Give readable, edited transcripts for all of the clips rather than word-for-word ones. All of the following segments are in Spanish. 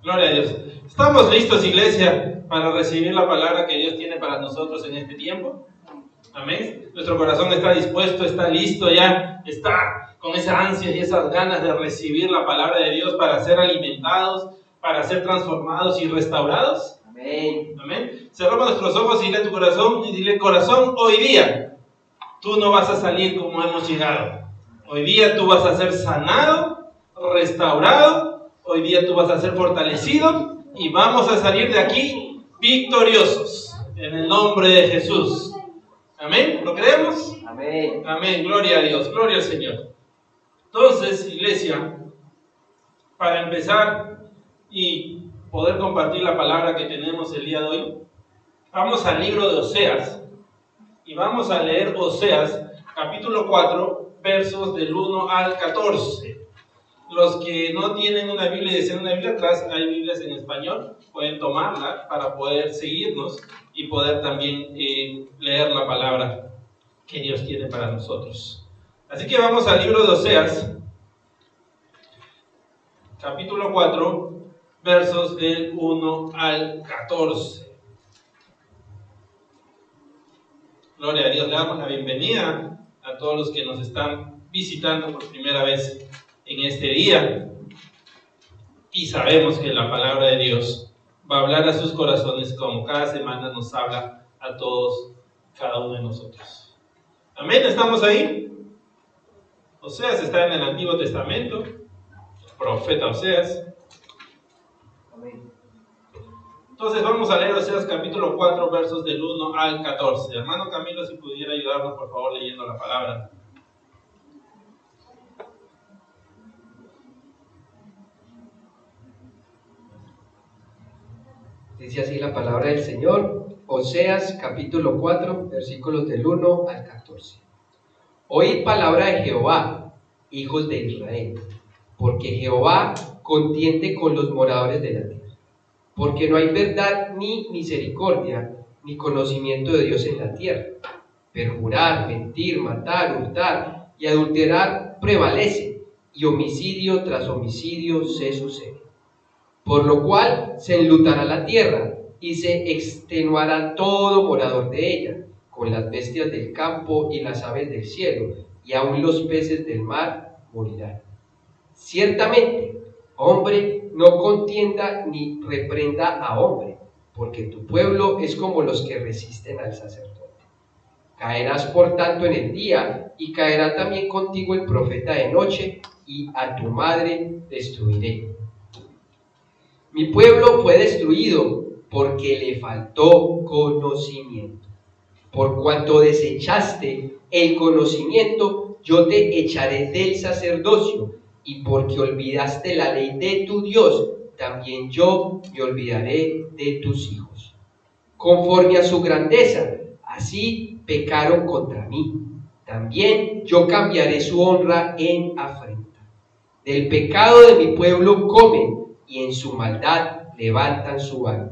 Gloria a Dios. ¿Estamos listos, iglesia, para recibir la palabra que Dios tiene para nosotros en este tiempo? Amén. Nuestro corazón está dispuesto, está listo ya, está con esa ansia y esas ganas de recibir la palabra de Dios para ser alimentados, para ser transformados y restaurados. Amén. Amén. Cerramos nuestros ojos y dile a tu corazón y dile: corazón, hoy día tú no vas a salir como hemos llegado. Hoy día tú vas a ser sanado, restaurado. Hoy día tú vas a ser fortalecido y vamos a salir de aquí victoriosos en el nombre de Jesús. Amén. ¿Lo creemos? Amén. Amén. Gloria a Dios. Gloria al Señor. Entonces, iglesia, para empezar y poder compartir la palabra que tenemos el día de hoy, vamos al libro de Oseas y vamos a leer Oseas capítulo 4 versos del 1 al 14. Los que no tienen una Biblia y desean una Biblia, atrás hay Biblias en español, pueden tomarla para poder seguirnos y poder también leer la palabra que Dios tiene para nosotros. Así que vamos al libro de Oseas, capítulo 4, versos del 1 al 14. Gloria a Dios, le damos la bienvenida a todos los que nos están visitando por primera vez en este día, y sabemos que la palabra de Dios va a hablar a sus corazones como cada semana nos habla a todos, cada uno de nosotros. Amén, ¿estamos ahí? Oseas está en el Antiguo Testamento, profeta Oseas. Amén. Entonces vamos a leer Oseas capítulo 4 versos del 1 al 14. Hermano Camilo, si pudiera ayudarnos por favor leyendo la palabra. Dice así la palabra del Señor, Oseas capítulo 4, versículos del 1 al 14. Oíd palabra de Jehová, hijos de Israel, porque Jehová contiende con los moradores de la tierra, porque no hay verdad ni misericordia, ni conocimiento de Dios en la tierra. Perjurar, mentir, matar, hurtar y adulterar prevalece, y homicidio tras homicidio se sucede. Por lo cual se enlutará la tierra y se extenuará todo morador de ella, con las bestias del campo y las aves del cielo, y aun los peces del mar morirán. Ciertamente, hombre no contienda ni reprenda a hombre, porque tu pueblo es como los que resisten al sacerdote. Caerás por tanto en el día, y caerá también contigo el profeta de noche, y a tu madre destruiré. Mi pueblo fue destruido porque le faltó conocimiento. Por cuanto desechaste el conocimiento, yo te echaré del sacerdocio, y porque olvidaste la ley de tu Dios, también yo me olvidaré de tus hijos. Conforme a su grandeza, así pecaron contra mí. También yo cambiaré su honra en afrenta. Del pecado de mi pueblo comen, y en su maldad levantan su alma.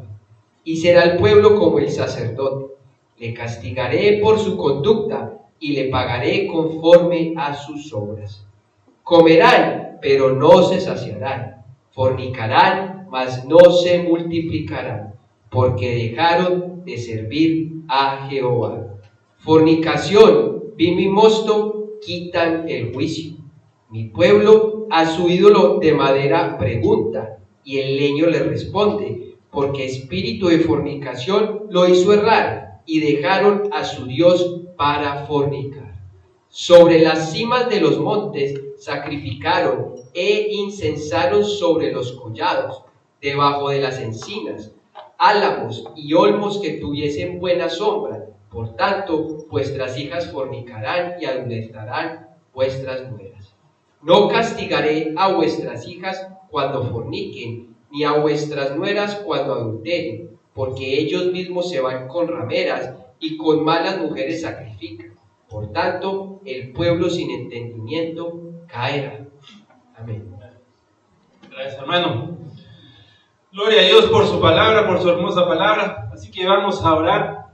Y será el pueblo como el sacerdote. Le castigaré por su conducta, y le pagaré conforme a sus obras. Comerán, pero no se saciarán. Fornicarán, mas no se multiplicarán, porque dejaron de servir a Jehová. Fornicación, vino y mosto quitan el juicio. Mi pueblo a su ídolo de madera pregunta, y el leño le responde, porque espíritu de fornicación lo hizo errar, y dejaron a su Dios para fornicar. Sobre las cimas de los montes sacrificaron e incensaron sobre los collados, debajo de las encinas, álamos y olmos que tuviesen buena sombra. Por tanto, vuestras hijas fornicarán y adulterarán vuestras nueras. No castigaré a vuestras hijas cuando forniquen, ni a vuestras nueras cuando adulteren, porque ellos mismos se van con rameras y con malas mujeres sacrifican. Por tanto, el pueblo sin entendimiento caerá. Amén. Gracias, hermano. Gloria a Dios por su palabra, por su hermosa palabra. Así que vamos a orar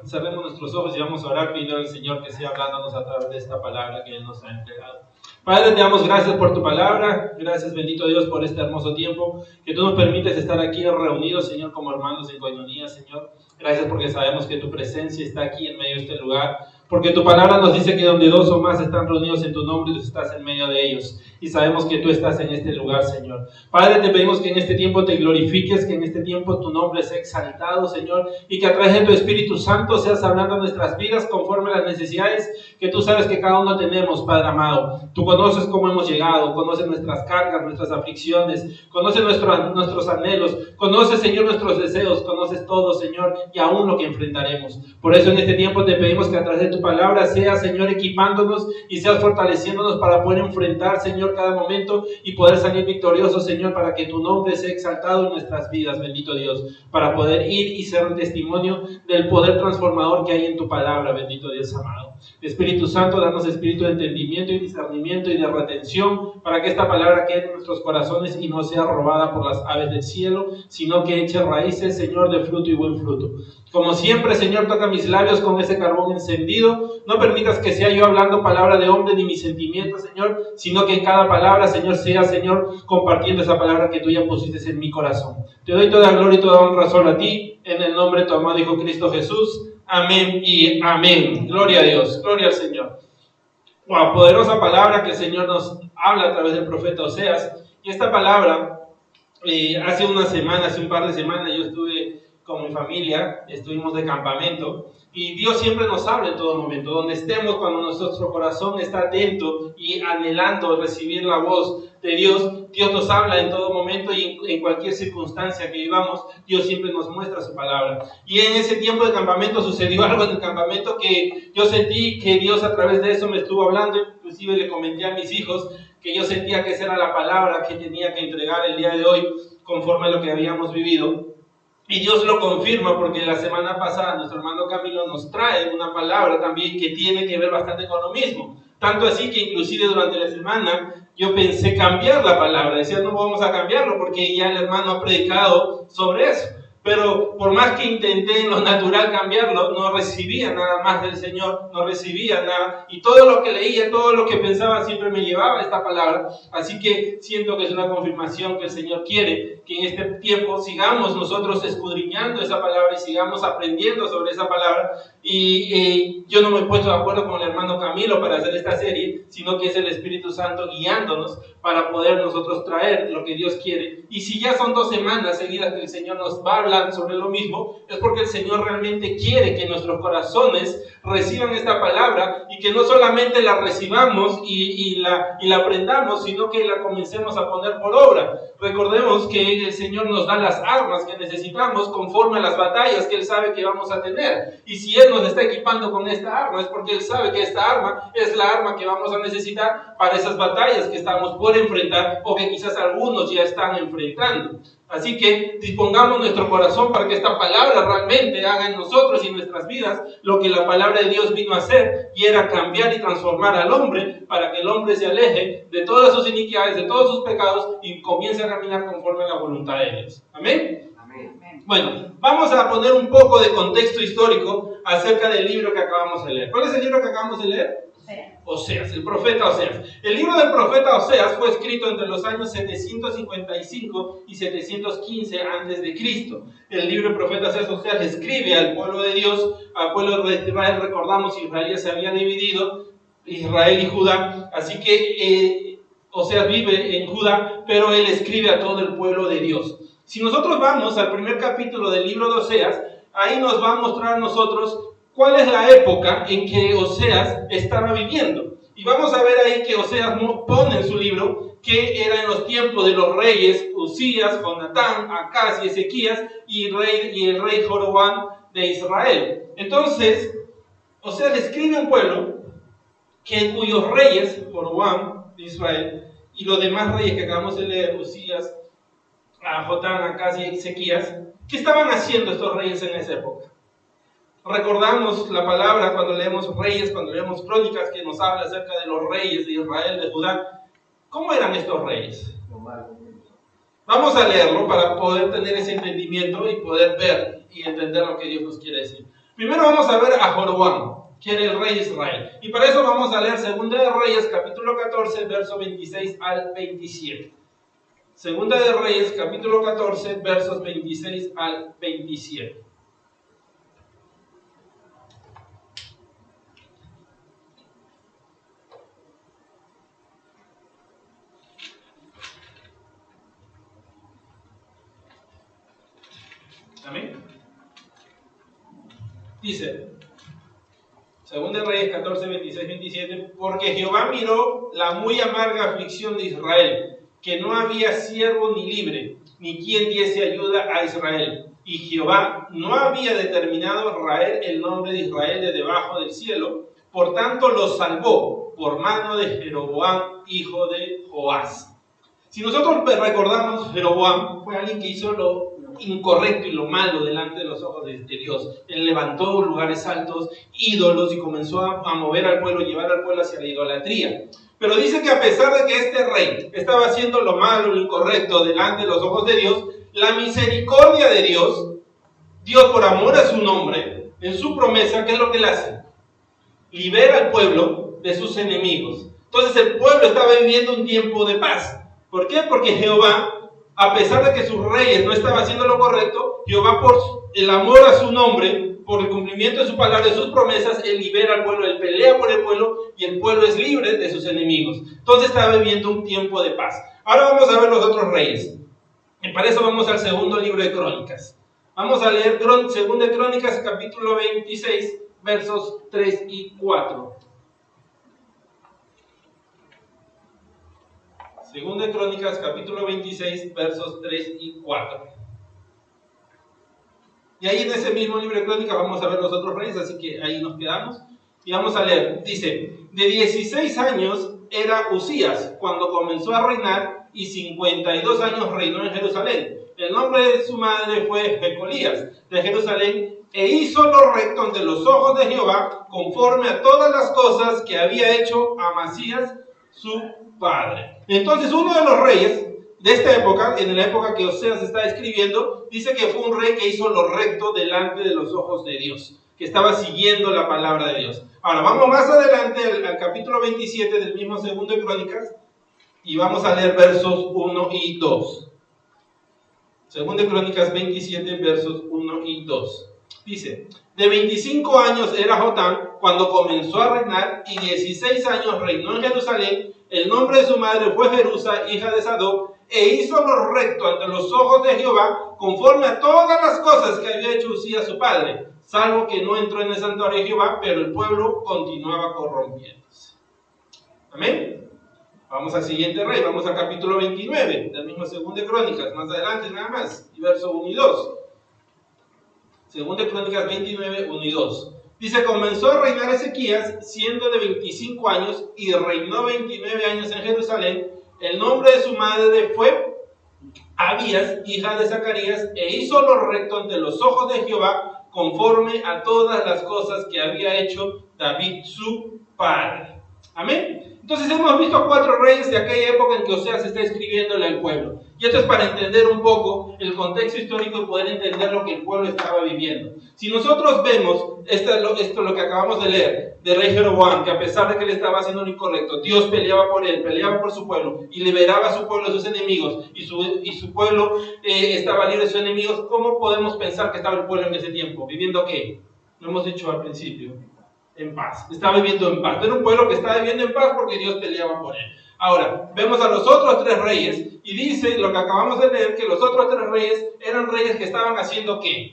Cerremos nuestros ojos y vamos a orar pidiendo al Señor que sea hablándonos a través de esta palabra que Él nos ha entregado. Padre, te damos gracias por tu palabra. Gracias, bendito Dios, por este hermoso tiempo que tú nos permites estar aquí reunidos, Señor, como hermanos en coinonía, Señor. Gracias porque sabemos que tu presencia está aquí en medio de este lugar. Porque tu palabra nos dice que donde dos o más están reunidos en tu nombre, tú estás en medio de ellos. Y sabemos que tú estás en este lugar, Señor. Padre, te pedimos que en este tiempo te glorifiques, que en este tiempo tu nombre sea exaltado, Señor, y que a través de tu Espíritu Santo seas hablando a nuestras vidas conforme a las necesidades que tú sabes que cada uno tenemos, Padre amado. Tú conoces cómo hemos llegado, conoces nuestras cargas, nuestras aflicciones, conoces nuestros anhelos, conoces, Señor, nuestros deseos, conoces todo, Señor, y aún lo que enfrentaremos. Por eso en este tiempo te pedimos que a través de tu palabra seas, Señor, equipándonos y seas fortaleciéndonos para poder enfrentar, Señor, cada momento y poder salir victoriosos, Señor, para que tu nombre sea exaltado en nuestras vidas, bendito Dios, para poder ir y ser un testimonio del poder transformador que hay en tu palabra, bendito Dios amado. Espíritu Santo, danos espíritu de entendimiento y discernimiento y de retención para que esta palabra quede en nuestros corazones y no sea robada por las aves del cielo, sino que eche raíces, Señor, de fruto y buen fruto. Como siempre, Señor, toca mis labios con ese carbón encendido. No permitas que sea yo hablando palabra de hombre ni mis sentimientos, Señor, sino que en cada palabra, Señor, sea, Señor, compartiendo esa palabra que tú ya pusiste en mi corazón. Te doy toda gloria y toda honra solo a ti, en el nombre de tu amado Hijo Cristo Jesús. Amén y amén. Gloria a Dios, gloria al Señor. Wow, poderosa palabra que el Señor nos habla a través del profeta Oseas. Y esta palabra, hace un par de semanas, yo estuve con mi familia, estuvimos de campamento, y Dios siempre nos habla en todo momento, donde estemos, cuando nuestro corazón está atento y anhelando recibir la voz de Dios, Dios nos habla en todo momento y en cualquier circunstancia que vivamos, Dios siempre nos muestra su palabra. Y en ese tiempo de campamento sucedió algo en el campamento que yo sentí que Dios a través de eso me estuvo hablando, inclusive le comenté a mis hijos que yo sentía que esa era la palabra que tenía que entregar el día de hoy, conforme a lo que habíamos vivido. Y Dios lo confirma porque la semana pasada nuestro hermano Camilo nos trae una palabra también que tiene que ver bastante con lo mismo. Tanto así que inclusive durante la semana yo pensé cambiar la palabra. Decía, no vamos a cambiarlo porque ya el hermano ha predicado sobre eso. Pero por más que intenté en lo natural cambiarlo, no recibía nada más del Señor, no recibía nada. Y todo lo que leía, todo lo que pensaba siempre me llevaba a esta palabra. Así que siento que es una confirmación que el Señor quiere que en este tiempo sigamos nosotros escudriñando esa palabra y sigamos aprendiendo sobre esa palabra. Y yo no me he puesto de acuerdo con el hermano Camilo para hacer esta serie, sino que es el Espíritu Santo guiándonos para poder nosotros traer lo que Dios quiere. Y si ya son 2 semanas seguidas que el Señor nos va a hablar sobre lo mismo, es porque el Señor realmente quiere que nuestros corazones reciban esta palabra y que no solamente la recibamos y la aprendamos, sino que la comencemos a poner por obra. Recordemos que el Señor nos da las armas que necesitamos conforme a las batallas que Él sabe que vamos a tener. Y si Él nos está equipando con esta arma, es porque Él sabe que esta arma es la arma que vamos a necesitar para esas batallas que estamos por enfrentar o que quizás algunos ya están enfrentando. Así que dispongamos nuestro corazón para que esta palabra realmente haga en nosotros y en nuestras vidas lo que la palabra de Dios vino a hacer, y era cambiar y transformar al hombre para que el hombre se aleje de todas sus iniquidades, de todos sus pecados y comience a caminar conforme a la voluntad de Dios. ¿Amén? Amén. Bueno, vamos a poner un poco de contexto histórico acerca del libro que acabamos de leer. ¿Cuál es el libro que acabamos de leer? Oseas, el profeta Oseas. El libro del profeta Oseas fue escrito entre los años 755 y 715 a.C. El libro del profeta Oseas escribe al pueblo de Dios, al pueblo de Israel. Recordamos, Israel ya se había dividido, Israel y Judá, así que Oseas vive en Judá, pero él escribe a todo el pueblo de Dios. Si nosotros vamos al primer capítulo del libro de Oseas, ahí nos va a mostrar a nosotros cuál es la época en que Oseas estaba viviendo. Y vamos a ver ahí que Oseas pone en su libro que era en los tiempos de los reyes Uzías, Jonatán, Acaz y Ezequías y el rey Jeroboam de Israel. Entonces, Oseas escribe a un pueblo cuyos reyes, Jeroboam de Israel, y los demás reyes que acabamos de leer, Uzías, Jonatán, Acaz y Ezequías, ¿qué estaban haciendo estos reyes en esa época? Recordamos la palabra cuando leemos Reyes, cuando leemos Crónicas, que nos habla acerca de los reyes de Israel, de Judá. ¿Cómo eran estos reyes? Vamos a leerlo para poder tener ese entendimiento y poder ver y entender lo que Dios nos quiere decir. Primero vamos a ver a Jeroboam, que era el rey de Israel. Y para eso vamos a leer Segunda de Reyes, capítulo 14, versos 26 al 27. Segunda de Reyes, capítulo 14, versos 26 al 27. Amén. Dice, Segunda de Reyes 14, 26, 27, porque Jehová miró la muy amarga aflicción de Israel, que no había siervo ni libre, ni quien diese ayuda a Israel. Y Jehová no había determinado raer el nombre de Israel de debajo del cielo, por tanto lo salvó por mano de Jeroboam, hijo de Joás. Si nosotros recordamos, Jeroboam fue alguien que hizo lo incorrecto y lo malo delante de los ojos de Dios. Él levantó lugares altos, ídolos, y comenzó a mover al pueblo, llevar al pueblo hacia la idolatría. Pero dice que a pesar de que este rey estaba haciendo lo malo, lo incorrecto delante de los ojos de Dios, la misericordia de Dios, Dios por amor a su nombre, en su promesa, ¿qué es lo que él hace? Libera al pueblo de sus enemigos. Entonces el pueblo estaba viviendo un tiempo de paz. ¿Por qué? Porque Jehová, a pesar de que sus reyes no estaban haciendo lo correcto, Jehová por el amor a su nombre, por el cumplimiento de su palabra, de sus promesas, él libera al pueblo, él pelea por el pueblo y el pueblo es libre de sus enemigos. Entonces estaba viviendo un tiempo de paz. Ahora vamos a ver los otros reyes. Y para eso vamos al segundo libro de Crónicas. Vamos a leer Segunda de Crónicas, capítulo 26, versos 3 y 4. Segunda de Crónicas, capítulo 26, versos 3 y 4. Y ahí en ese mismo libro de Crónicas vamos a ver los otros reyes, así que ahí nos quedamos. Y vamos a leer. Dice, de 16 años era Usías cuando comenzó a reinar, y 52 años reinó en Jerusalén. El nombre de su madre fue Jecolías, de Jerusalén, e hizo lo recto ante los ojos de Jehová, conforme a todas las cosas que había hecho Amasías, su padre. Entonces uno de los reyes de esta época, en la época que Oseas está escribiendo, dice que fue un rey que hizo lo recto delante de los ojos de Dios, que estaba siguiendo la palabra de Dios. Ahora vamos más adelante al capítulo 27 del mismo Segundo de Crónicas, y vamos a leer versos 1 y 2. Segundo de Crónicas 27, versos 1 y 2. Dice, de 25 años era Jotam cuando comenzó a reinar, y 16 años reinó en Jerusalén. El nombre de su madre fue Jerusa, hija de Sadoc, e hizo lo recto ante los ojos de Jehová, conforme a todas las cosas que había hecho Usías su padre, salvo que no entró en el santuario de Jehová, pero el pueblo continuaba corrompiéndose. Amén. Vamos al siguiente rey, vamos al capítulo 29 del mismo Segundo de Crónicas, más adelante nada más, y verso 1 y 2. Segundo de Crónicas 29, 1 y 2. Dice, comenzó a reinar Ezequías siendo de 25 años y reinó 29 años en Jerusalén. El nombre de su madre fue Abías, hija de Zacarías, e hizo lo recto ante los ojos de Jehová, conforme a todas las cosas que había hecho David su padre. Amén. Entonces hemos visto 4 reyes de aquella época en que Oseas está escribiéndole al pueblo. Y esto es para entender un poco el contexto histórico y poder entender lo que el pueblo estaba viviendo. Si nosotros vemos esto lo que acabamos de leer, de rey Jeroboam, que a pesar de que él estaba haciendo lo incorrecto, Dios peleaba por él, peleaba por su pueblo y liberaba a su pueblo de sus enemigos, y su pueblo estaba libre de sus enemigos. ¿Cómo podemos pensar que estaba el pueblo en ese tiempo? ¿Viviendo qué? Lo hemos dicho al principio. En paz, estaba viviendo en paz. Era un pueblo que estaba viviendo en paz porque Dios peleaba por él. Ahora, vemos a los otros 3 reyes y dice lo que acabamos de leer, que los otros 3 reyes eran reyes que estaban haciendo ¿qué?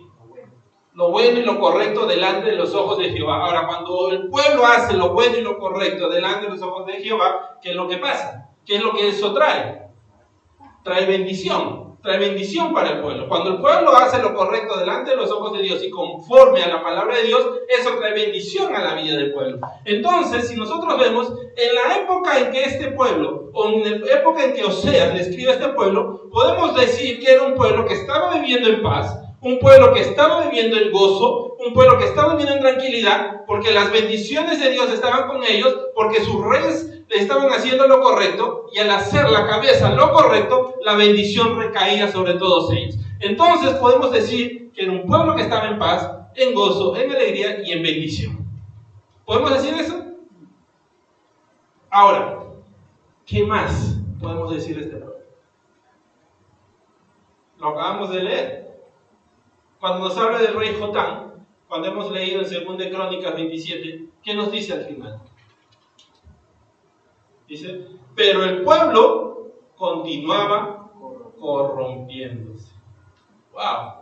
Lo bueno y lo correcto delante de los ojos de Jehová. Ahora, cuando el pueblo hace lo bueno y lo correcto delante de los ojos de Jehová, ¿qué es lo que pasa? ¿Qué es lo que eso trae? Trae bendición para el pueblo. Cuando el pueblo hace lo correcto delante de los ojos de Dios y conforme a la palabra de Dios, eso trae bendición a la vida del pueblo. Entonces, si nosotros vemos, en la época en que este pueblo, o en la época en que Oseas le escribe a este pueblo, podemos decir que era un pueblo que estaba viviendo en paz, un pueblo que estaba viviendo en gozo, un pueblo que estaba viviendo en tranquilidad, porque las bendiciones de Dios estaban con ellos, porque sus reyes estaban haciendo lo correcto, y al hacer la cabeza lo correcto, la bendición recaía sobre todos ellos. Entonces podemos decir que era un pueblo que estaba en paz, en gozo, en alegría y en bendición. ¿Podemos decir eso? Ahora, ¿qué más podemos decir de este pueblo? Lo acabamos de leer. Cuando nos habla del rey Jotán, cuando hemos leído en 2 de Crónicas 27, ¿qué nos dice al final? Dice, pero el pueblo continuaba corrompiéndose. ¡Wow!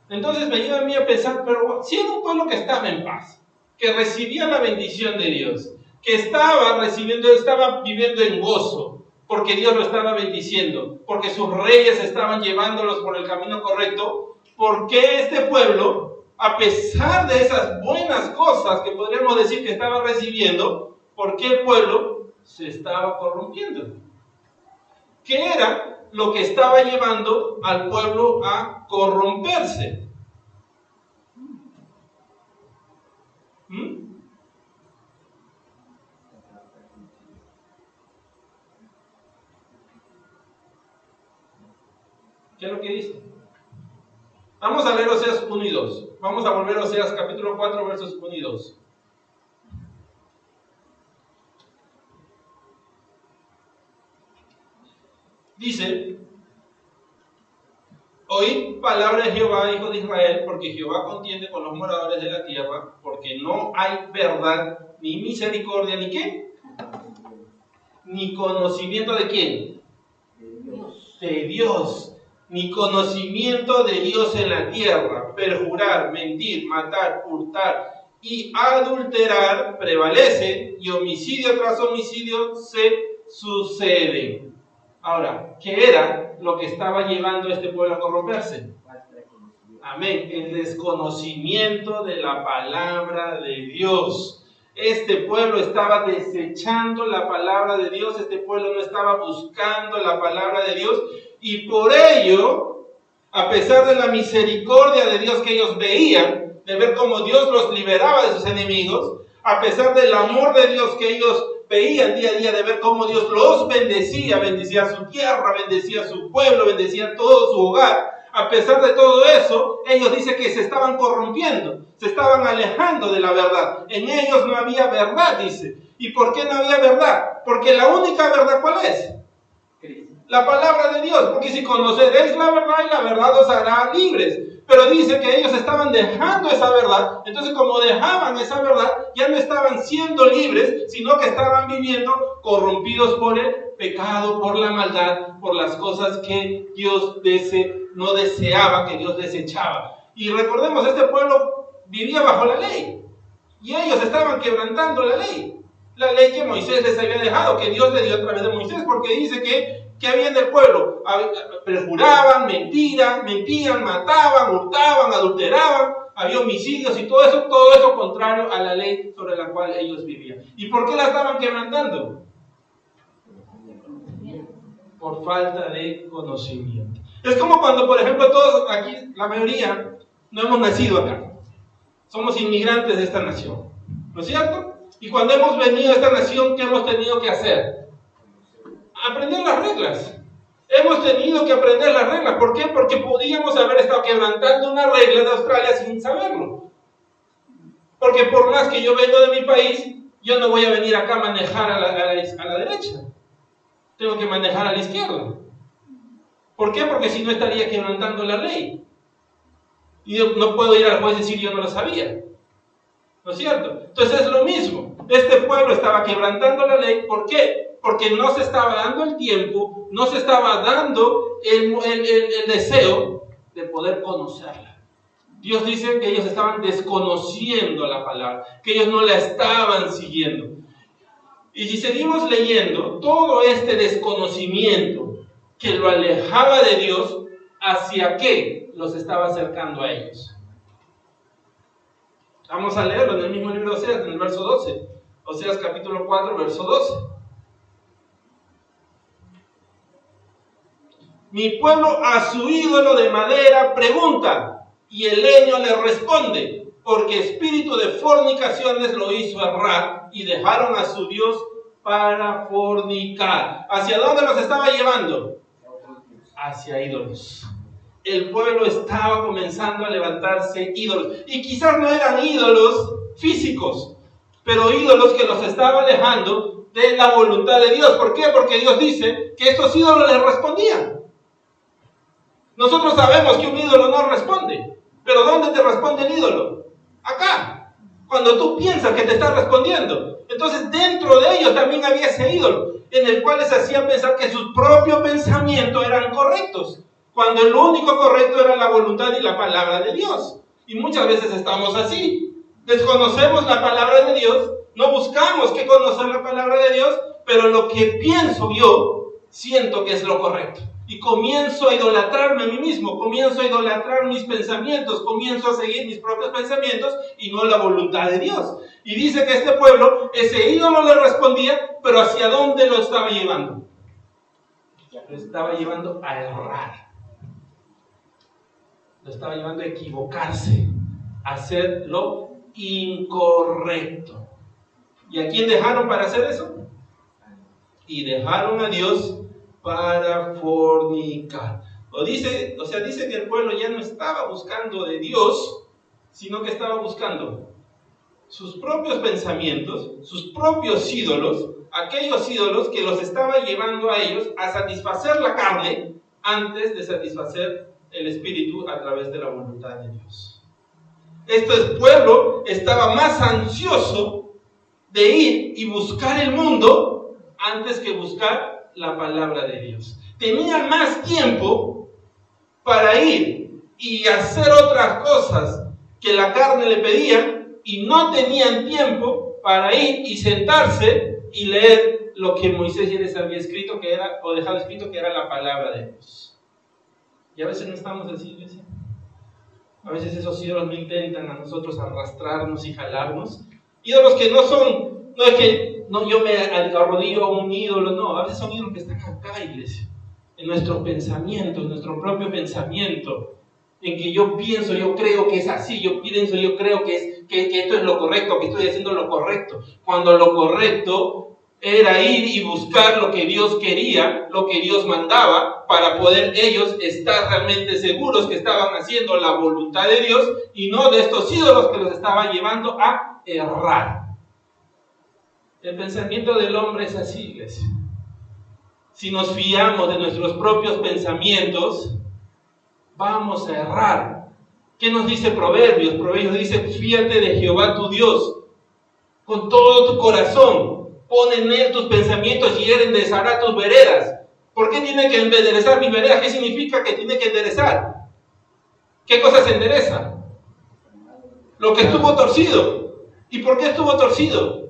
Entonces me lleva a mí a pensar, pero si era un pueblo que estaba en paz, que recibía la bendición de Dios, que estaba viviendo en gozo, porque Dios lo estaba bendiciendo, porque sus reyes estaban llevándolos por el camino correcto, ¿por qué este pueblo, a pesar de esas buenas cosas que podríamos decir que estaba recibiendo, por qué el pueblo se estaba corrompiendo? ¿Qué era lo que estaba llevando al pueblo a corromperse? ¿Qué es lo que dice? Vamos a leer Oseas 1 y 2. Vamos a volver a Oseas capítulo 4, versos 1 y 2. Dice, oíd palabra de Jehová, hijo de Israel, porque Jehová contiende con los moradores de la tierra, porque no hay verdad, ni misericordia, ni ¿qué? Ni conocimiento de ¿quién? De Dios. Ni conocimiento de Dios en la tierra. Perjurar, mentir, matar, hurtar y adulterar prevalecen, y homicidio tras homicidio se suceden. Ahora, ¿qué era lo que estaba llevando a este pueblo a corromperse? Amén. El desconocimiento de la palabra de Dios. Este pueblo estaba desechando la palabra de Dios. Este pueblo no estaba buscando la palabra de Dios. Y por ello, a pesar de la misericordia de Dios que ellos veían, de ver cómo Dios los liberaba de sus enemigos, a pesar del amor de Dios que ellos veían día a día, de ver cómo Dios los bendecía, bendecía su tierra, bendecía su pueblo, bendecía todo su hogar. A pesar de todo eso, ellos dicen que se estaban corrompiendo, se estaban alejando de la verdad. En ellos no había verdad, dice. ¿Y por qué no había verdad? Porque la única verdad, ¿cuál es? La palabra de Dios. Porque si conoceréis la verdad, y la verdad os hará libres. Pero dice que ellos estaban dejando esa verdad. Entonces, como dejaban esa verdad, ya no estaban siendo libres, sino que estaban viviendo corrompidos por el pecado, por la maldad, por las cosas que Dios no deseaba, que Dios desechaba. Y recordemos, este pueblo vivía bajo la ley. Y ellos estaban quebrantando la ley. La ley que Moisés les había dejado, que Dios le dio a través de Moisés, porque dice que había en el pueblo, perjuraban, mentían, mataban, hurtaban, adulteraban, había homicidios y todo eso contrario a la ley sobre la cual ellos vivían. ¿Y por qué la estaban quebrantando? Por falta de conocimiento. Es como cuando, por ejemplo, todos aquí, la mayoría, no hemos nacido acá. Somos inmigrantes de esta nación, ¿no es cierto? Y cuando hemos venido a esta nación, ¿qué hemos tenido que hacer? Aprender las reglas. Hemos tenido que aprender las reglas. ¿Por qué? Porque podíamos haber estado quebrantando una regla de Australia sin saberlo. Porque por más que yo vengo de mi país, yo no voy a venir acá a manejar a la derecha. Tengo que manejar a la izquierda. ¿Por qué? Porque si no estaría quebrantando la ley. Y yo no puedo ir al juez y decir yo no lo sabía. ¿No es cierto? Entonces es lo mismo. Este pueblo estaba quebrantando la ley. ¿Por qué? Porque no se estaba dando el tiempo, no se estaba dando el deseo de poder conocerla. Dios dice que ellos estaban desconociendo la palabra, que ellos no la estaban siguiendo. Y si seguimos leyendo, todo este desconocimiento que lo alejaba de Dios, ¿hacia qué los estaba acercando a ellos? Vamos a leerlo en el mismo libro de Oseas, en el verso 12. Oseas capítulo 4, verso 12. Mi pueblo a su ídolo de madera pregunta, y el leño le responde, porque espíritu de fornicaciones lo hizo errar, y dejaron a su Dios para fornicar. ¿Hacia dónde los estaba llevando? Hacia ídolos. el pueblo estaba comenzando a levantarse ídolos. Y quizás no eran ídolos físicos, pero ídolos que los estaba alejando de la voluntad de Dios. ¿Por qué? Porque Dios dice que estos ídolos les respondían. Nosotros sabemos que un ídolo no responde, pero ¿dónde te responde el ídolo? Acá, cuando tú piensas que te está respondiendo. Entonces dentro de ellos también había ese ídolo, en el cual les hacían pensar que sus propios pensamientos eran correctos, cuando el único correcto era la voluntad y la palabra de Dios. Y muchas veces estamos así, desconocemos la palabra de Dios, no buscamos que conocer la palabra de Dios, pero lo que pienso yo, siento que es lo correcto. Y comienzo a idolatrarme a mí mismo, comienzo a idolatrar mis pensamientos, comienzo a seguir mis propios pensamientos y no la voluntad de Dios. Y dice que este pueblo, ese ídolo le respondía, pero ¿hacia dónde lo estaba llevando? Lo estaba llevando a errar. Lo estaba llevando a equivocarse, a hacer lo incorrecto. ¿Y a quién dejaron para hacer eso? Y dejaron a Dios para fornicar. Dice que el pueblo ya no estaba buscando de Dios, sino que estaba buscando sus propios pensamientos, sus propios ídolos, aquellos ídolos que los estaban llevando a ellos a satisfacer la carne antes de satisfacer el espíritu a través de la voluntad de Dios. Este pueblo estaba más ansioso de ir y buscar el mundo antes que buscar la palabra de Dios. Tenían más tiempo para ir y hacer otras cosas que la carne le pedía, y no tenían tiempo para ir y sentarse y leer lo que Moisés ya les había escrito, que era, o dejado escrito, que era la palabra de Dios. Y a veces no estamos así, iglesia. A veces esos ídolos no intentan a nosotros arrastrarnos y jalarnos. Ídolos que no es que yo me arrodillo a un ídolo, no. A veces son ídolos que están acá, iglesia. En nuestros pensamientos, nuestro propio pensamiento. En que yo pienso, yo creo que es así, yo creo que esto es lo correcto, que estoy haciendo lo correcto. Cuando lo correcto era ir y buscar lo que Dios quería, lo que Dios mandaba, para poder ellos estar realmente seguros que estaban haciendo la voluntad de Dios y no de estos ídolos que los estaban llevando a errar. El pensamiento del hombre es así, iglesia. Si nos fiamos de nuestros propios pensamientos, vamos a errar. ¿Qué nos dice Proverbios? Proverbios dice: fíate de Jehová tu Dios con todo tu corazón, pon en él tus pensamientos y él enderezará tus veredas. ¿Por qué tiene que enderezar mis veredas? ¿Qué significa que tiene que enderezar? ¿Qué cosa se endereza? Lo que estuvo torcido. ¿Y por qué estuvo torcido?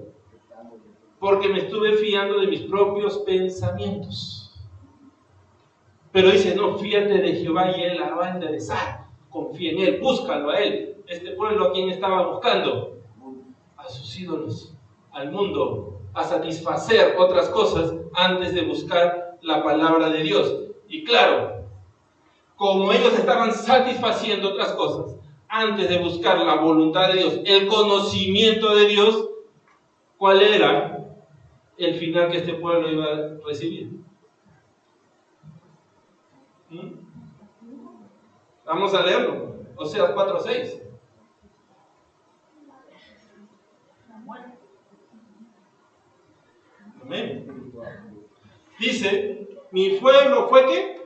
Porque me estuve fiando de mis propios pensamientos. Pero dice: no, fíate de Jehová y él la va a enderezar. Confía en él, búscalo a él. Este pueblo, ¿a quién estaba buscando? A sus ídolos, al mundo, a satisfacer otras cosas antes de buscar la palabra de Dios. Y claro, como ellos estaban satisfaciendo otras cosas antes de buscar la voluntad de Dios, el conocimiento de Dios, ¿cuál era el final que este pueblo iba a recibir? Vamos a leerlo. Oseas 4:6. Amén. Dice: mi pueblo fue ¿qué?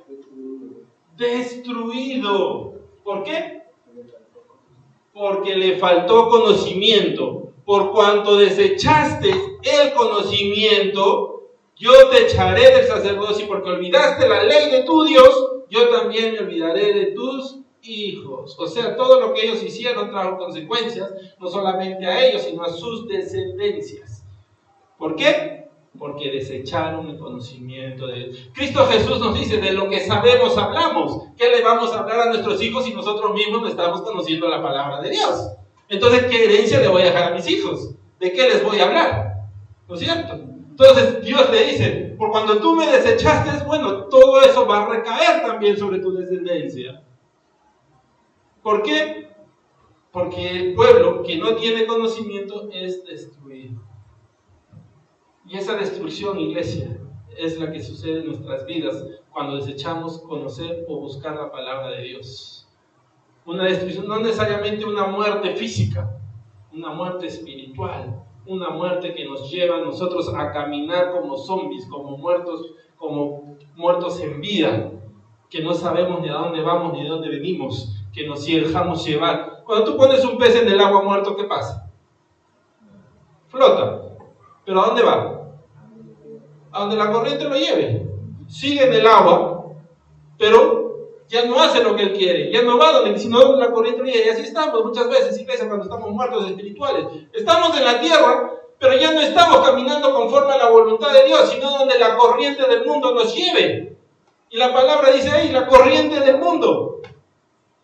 Destruido. ¿Por qué? Porque le faltó conocimiento. Por cuanto desechaste el conocimiento, yo te echaré del sacerdocio, y porque olvidaste la ley de tu Dios, yo también me olvidaré de tus hijos. O sea, todo lo que ellos hicieron trajo consecuencias, no solamente a ellos, sino a sus descendencias. ¿Por qué? Porque desecharon el conocimiento de Dios. Cristo Jesús nos dice: de lo que sabemos hablamos. ¿Qué le vamos a hablar a nuestros hijos si nosotros mismos no estamos conociendo la palabra de Dios? Entonces, ¿qué herencia le voy a dejar a mis hijos? ¿De qué les voy a hablar? ¿No es cierto? Entonces Dios le dice: por cuando tú me desechaste, bueno, todo eso va a recaer también sobre tu descendencia. ¿Por qué? Porque el pueblo que no tiene conocimiento es destruido. Y esa destrucción, iglesia, es la que sucede en nuestras vidas cuando desechamos conocer o buscar la palabra de Dios. Una destrucción, no necesariamente una muerte física, una muerte espiritual, una muerte que nos lleva a nosotros a caminar como zombies, como muertos en vida, que no sabemos ni a dónde vamos ni de dónde venimos, que nos dejamos llevar. Cuando tú pones un pez en el agua muerto, ¿qué pasa? Flota. ¿Pero a dónde va? A donde la corriente lo lleve. Sigue en el agua, pero ya no hace lo que él quiere, ya no va donde, sino la corriente lo lleve. Y así estamos muchas veces, iglesia, cuando estamos muertos espirituales. Estamos en la tierra, pero ya no estamos caminando conforme a la voluntad de Dios, sino donde la corriente del mundo nos lleve. Y la palabra dice ahí, la corriente del mundo.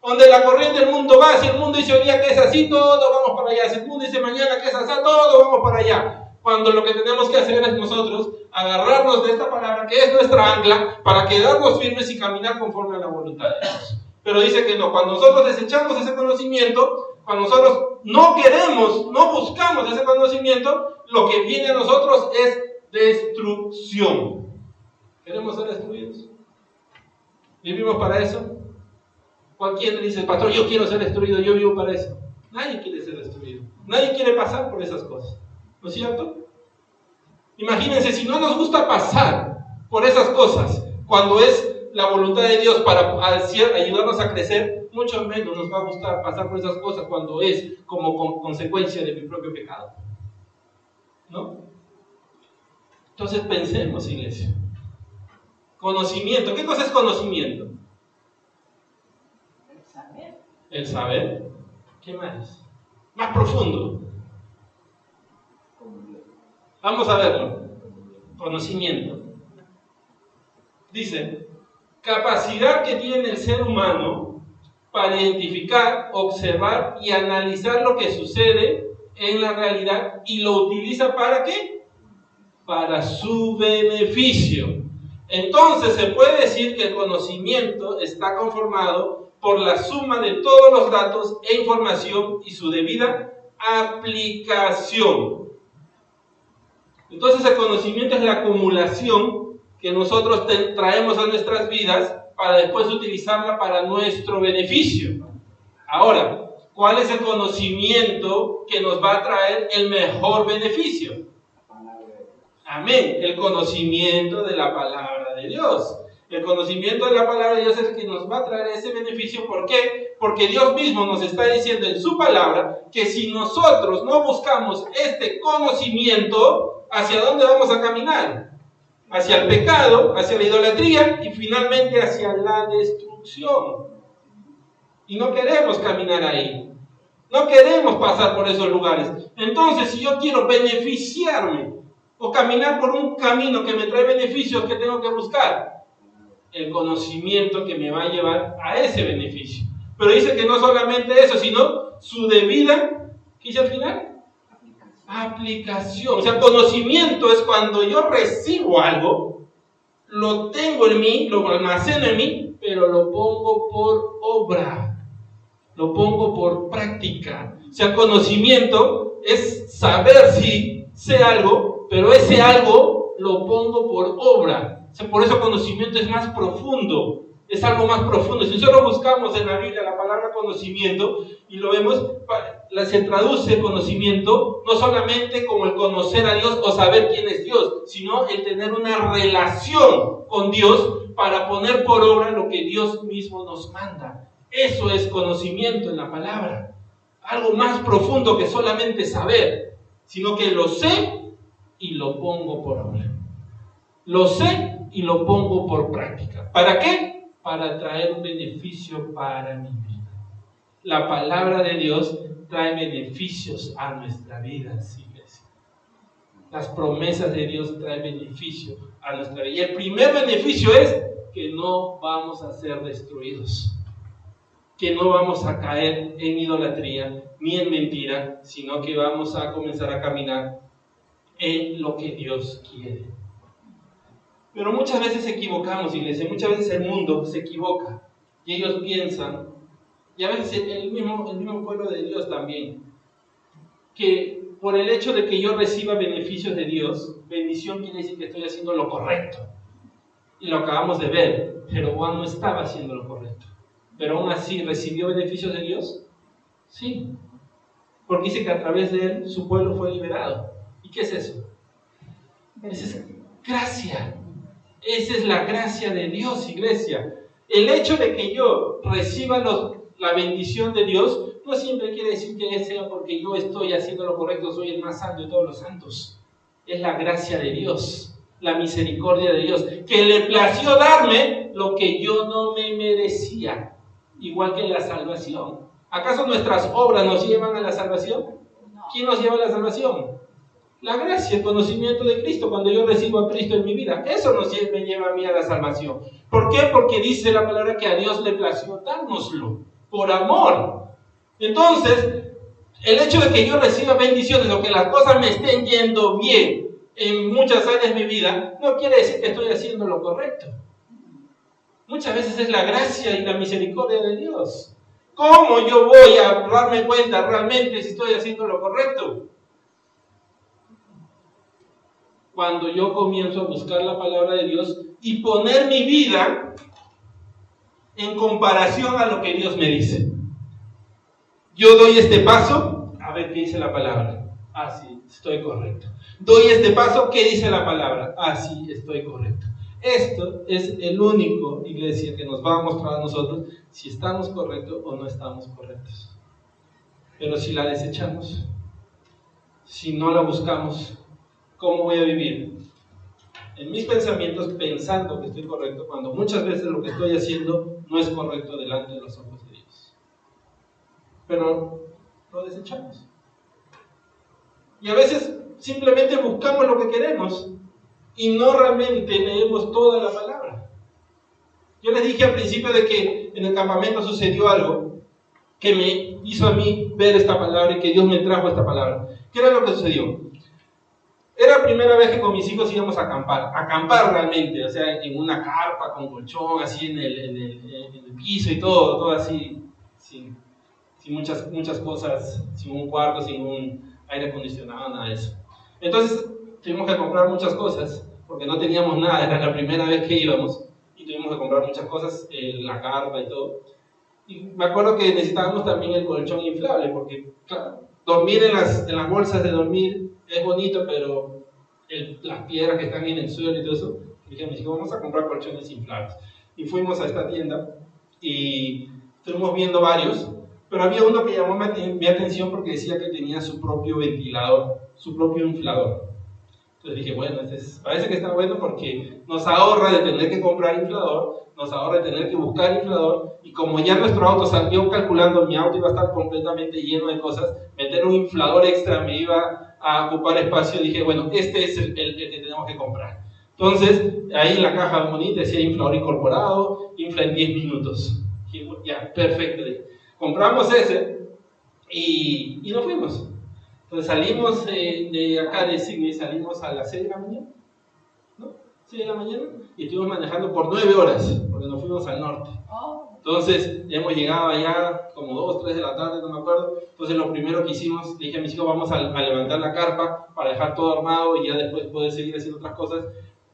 Donde la corriente del mundo va, si el mundo dice hoy día que es así, todos vamos para allá. Si el mundo dice mañana que es así, todos vamos para allá. Cuando lo que tenemos que hacer es nosotros agarrarnos de esta palabra, que es nuestra ancla, para quedarnos firmes y caminar conforme a la voluntad de Dios. Pero dice que no, cuando nosotros desechamos ese conocimiento, cuando nosotros no queremos, no buscamos ese conocimiento, lo que viene a nosotros es destrucción. ¿Queremos ser destruidos? ¿Vivimos para eso? ¿Quién dice, pastor, yo quiero ser destruido, yo vivo para eso? Nadie quiere ser destruido. Nadie quiere pasar por esas cosas. ¿No es cierto? Imagínense, si no nos gusta pasar por esas cosas, cuando es la voluntad de Dios para ayudarnos a crecer, mucho menos nos va a gustar pasar por esas cosas cuando es como consecuencia de mi propio pecado. ¿No? Entonces pensemos, iglesia. Conocimiento. ¿Qué cosa es conocimiento? El saber. ¿Qué más? Más profundo. Vamos a verlo. Conocimiento. Dice, capacidad que tiene el ser humano para identificar, observar y analizar lo que sucede en la realidad y lo utiliza ¿para qué? Para su beneficio. Entonces se puede decir que el conocimiento está conformado por la suma de todos los datos e información y su debida aplicación. Entonces el conocimiento es la acumulación que nosotros traemos a nuestras vidas para después utilizarla para nuestro beneficio. Ahora, ¿cuál es el conocimiento que nos va a traer el mejor beneficio? Amén. El conocimiento de la palabra de Dios. El conocimiento de la palabra de Dios es el que nos va a traer ese beneficio. ¿Por qué? Porque Dios mismo nos está diciendo en su palabra que si nosotros no buscamos este conocimiento, ¿hacia dónde vamos a caminar? Hacia el pecado, hacia la idolatría y finalmente hacia la destrucción. Y no queremos caminar ahí. No queremos pasar por esos lugares. Entonces, si yo quiero beneficiarme o caminar por un camino que me trae beneficios, ¿qué tengo que buscar? El conocimiento que me va a llevar a ese beneficio. Pero dice que no solamente eso, sino su debida, ¿qué dice al final? Aplicación. O sea, conocimiento es cuando yo recibo algo, lo tengo en mí, lo almaceno en mí, pero lo pongo por obra, lo pongo por práctica. O sea, conocimiento es saber si sé algo, pero ese algo lo pongo por obra. O sea, por eso conocimiento es más profundo, es algo más profundo. Si nosotros buscamos en la Biblia la palabra conocimiento y lo vemos, se traduce conocimiento no solamente como el conocer a Dios o saber quién es Dios, sino el tener una relación con Dios para poner por obra lo que Dios mismo nos manda. Eso es conocimiento en la palabra. Algo más profundo que solamente saber, sino que lo sé y lo pongo por obra. Lo sé y lo pongo por práctica. ¿Para qué? Para traer un beneficio para mi vida. La palabra de Dios trae beneficios a nuestra vida, iglesia. Las promesas de Dios traen beneficio a nuestra vida. Y el primer beneficio es que no vamos a ser destruidos. Que no vamos a caer en idolatría ni en mentira, sino que vamos a comenzar a caminar en lo que Dios quiere. Pero muchas veces se equivocamos, iglesia, muchas veces el mundo se equivoca y ellos piensan, y a veces el mismo pueblo de Dios también, que por el hecho de que yo reciba beneficios de Dios, bendición quiere decir que estoy haciendo lo correcto. Y lo acabamos de ver, Jeroboam no estaba haciendo lo correcto. Pero aún así, ¿recibió beneficios de Dios? Sí. Porque dice que a través de él su pueblo fue liberado. ¿Y qué es eso? Esa es gracia. Esa es la gracia de Dios, iglesia. El hecho de que yo reciba la bendición de Dios no siempre quiere decir que sea porque yo estoy haciendo lo correcto, soy el más santo de todos los santos. Es la gracia de Dios, la misericordia de Dios, que le plació darme lo que yo no me merecía, igual que la salvación. ¿Acaso nuestras obras nos llevan a la salvación? ¿Quién nos lleva a la salvación? La gracia, el conocimiento de Cristo, cuando yo recibo a Cristo en mi vida. Eso me lleva a mí a la salvación. ¿Por qué? Porque dice la palabra que a Dios le plació dárnoslo, por amor. Entonces, el hecho de que yo reciba bendiciones o que las cosas me estén yendo bien en muchas áreas de mi vida, no quiere decir que estoy haciendo lo correcto. Muchas veces es la gracia y la misericordia de Dios. ¿Cómo yo voy a darme cuenta realmente si estoy haciendo lo correcto? Cuando yo comienzo a buscar la palabra de Dios y poner mi vida en comparación a lo que Dios me dice. Yo doy este paso, a ver qué dice la palabra. Ah, sí, estoy correcto. Doy este paso, ¿qué dice la palabra? Ah, sí, estoy correcto. Esto es el único, iglesia, que nos va a mostrar a nosotros si estamos correctos o no estamos correctos. Pero si la desechamos, si no la buscamos, ¿cómo voy a vivir? En mis pensamientos pensando que estoy correcto, cuando muchas veces lo que estoy haciendo no es correcto delante de los ojos de Dios. Pero lo desechamos. Y a veces simplemente buscamos lo que queremos y no realmente leemos toda la palabra. Yo les dije al principio de que en el campamento sucedió algo que me hizo a mí ver esta palabra y que Dios me trajo esta palabra. ¿Qué era lo que sucedió? Era la primera vez que con mis hijos íbamos a acampar realmente, o sea, en una carpa con colchón, así en el piso y todo así, sin muchas cosas, sin un cuarto, sin un aire acondicionado, nada de eso. Entonces tuvimos que comprar muchas cosas, porque no teníamos nada, era la primera vez que íbamos, y tuvimos que comprar muchas cosas, la carpa y todo. Y me acuerdo que necesitábamos también el colchón inflable, porque claro, dormir en las bolsas de dormir es bonito, pero las piedras que están en el suelo y todo eso, dije a mis hijos, vamos a comprar colchones inflables. Y fuimos a esta tienda y estuvimos viendo varios, pero había uno que llamó mi atención porque decía que tenía su propio ventilador, su propio inflador. Entonces dije, bueno, parece que está bueno porque nos ahorra de tener que comprar inflador, nos ahorra de tener que buscar inflador, y como ya nuestro auto salió calculando, mi auto iba a estar completamente lleno de cosas, meter un inflador extra me iba a ocupar espacio, dije, bueno, este es el que tenemos que comprar. Entonces, ahí en la caja bonita decía inflador incorporado, infla en 10 minutos. Dije, ya, perfecto. Compramos ese y nos fuimos. Entonces salimos de acá de Sydney, salimos a las 6 de la mañana, ¿no? 6 de la mañana, y estuvimos manejando por 9 horas, porque nos fuimos al norte. Entonces hemos llegado allá como 2, 3 de la tarde, no me acuerdo. Entonces lo primero que hicimos, le dije a mis hijos, vamos a levantar la carpa para dejar todo armado y ya después poder seguir haciendo otras cosas.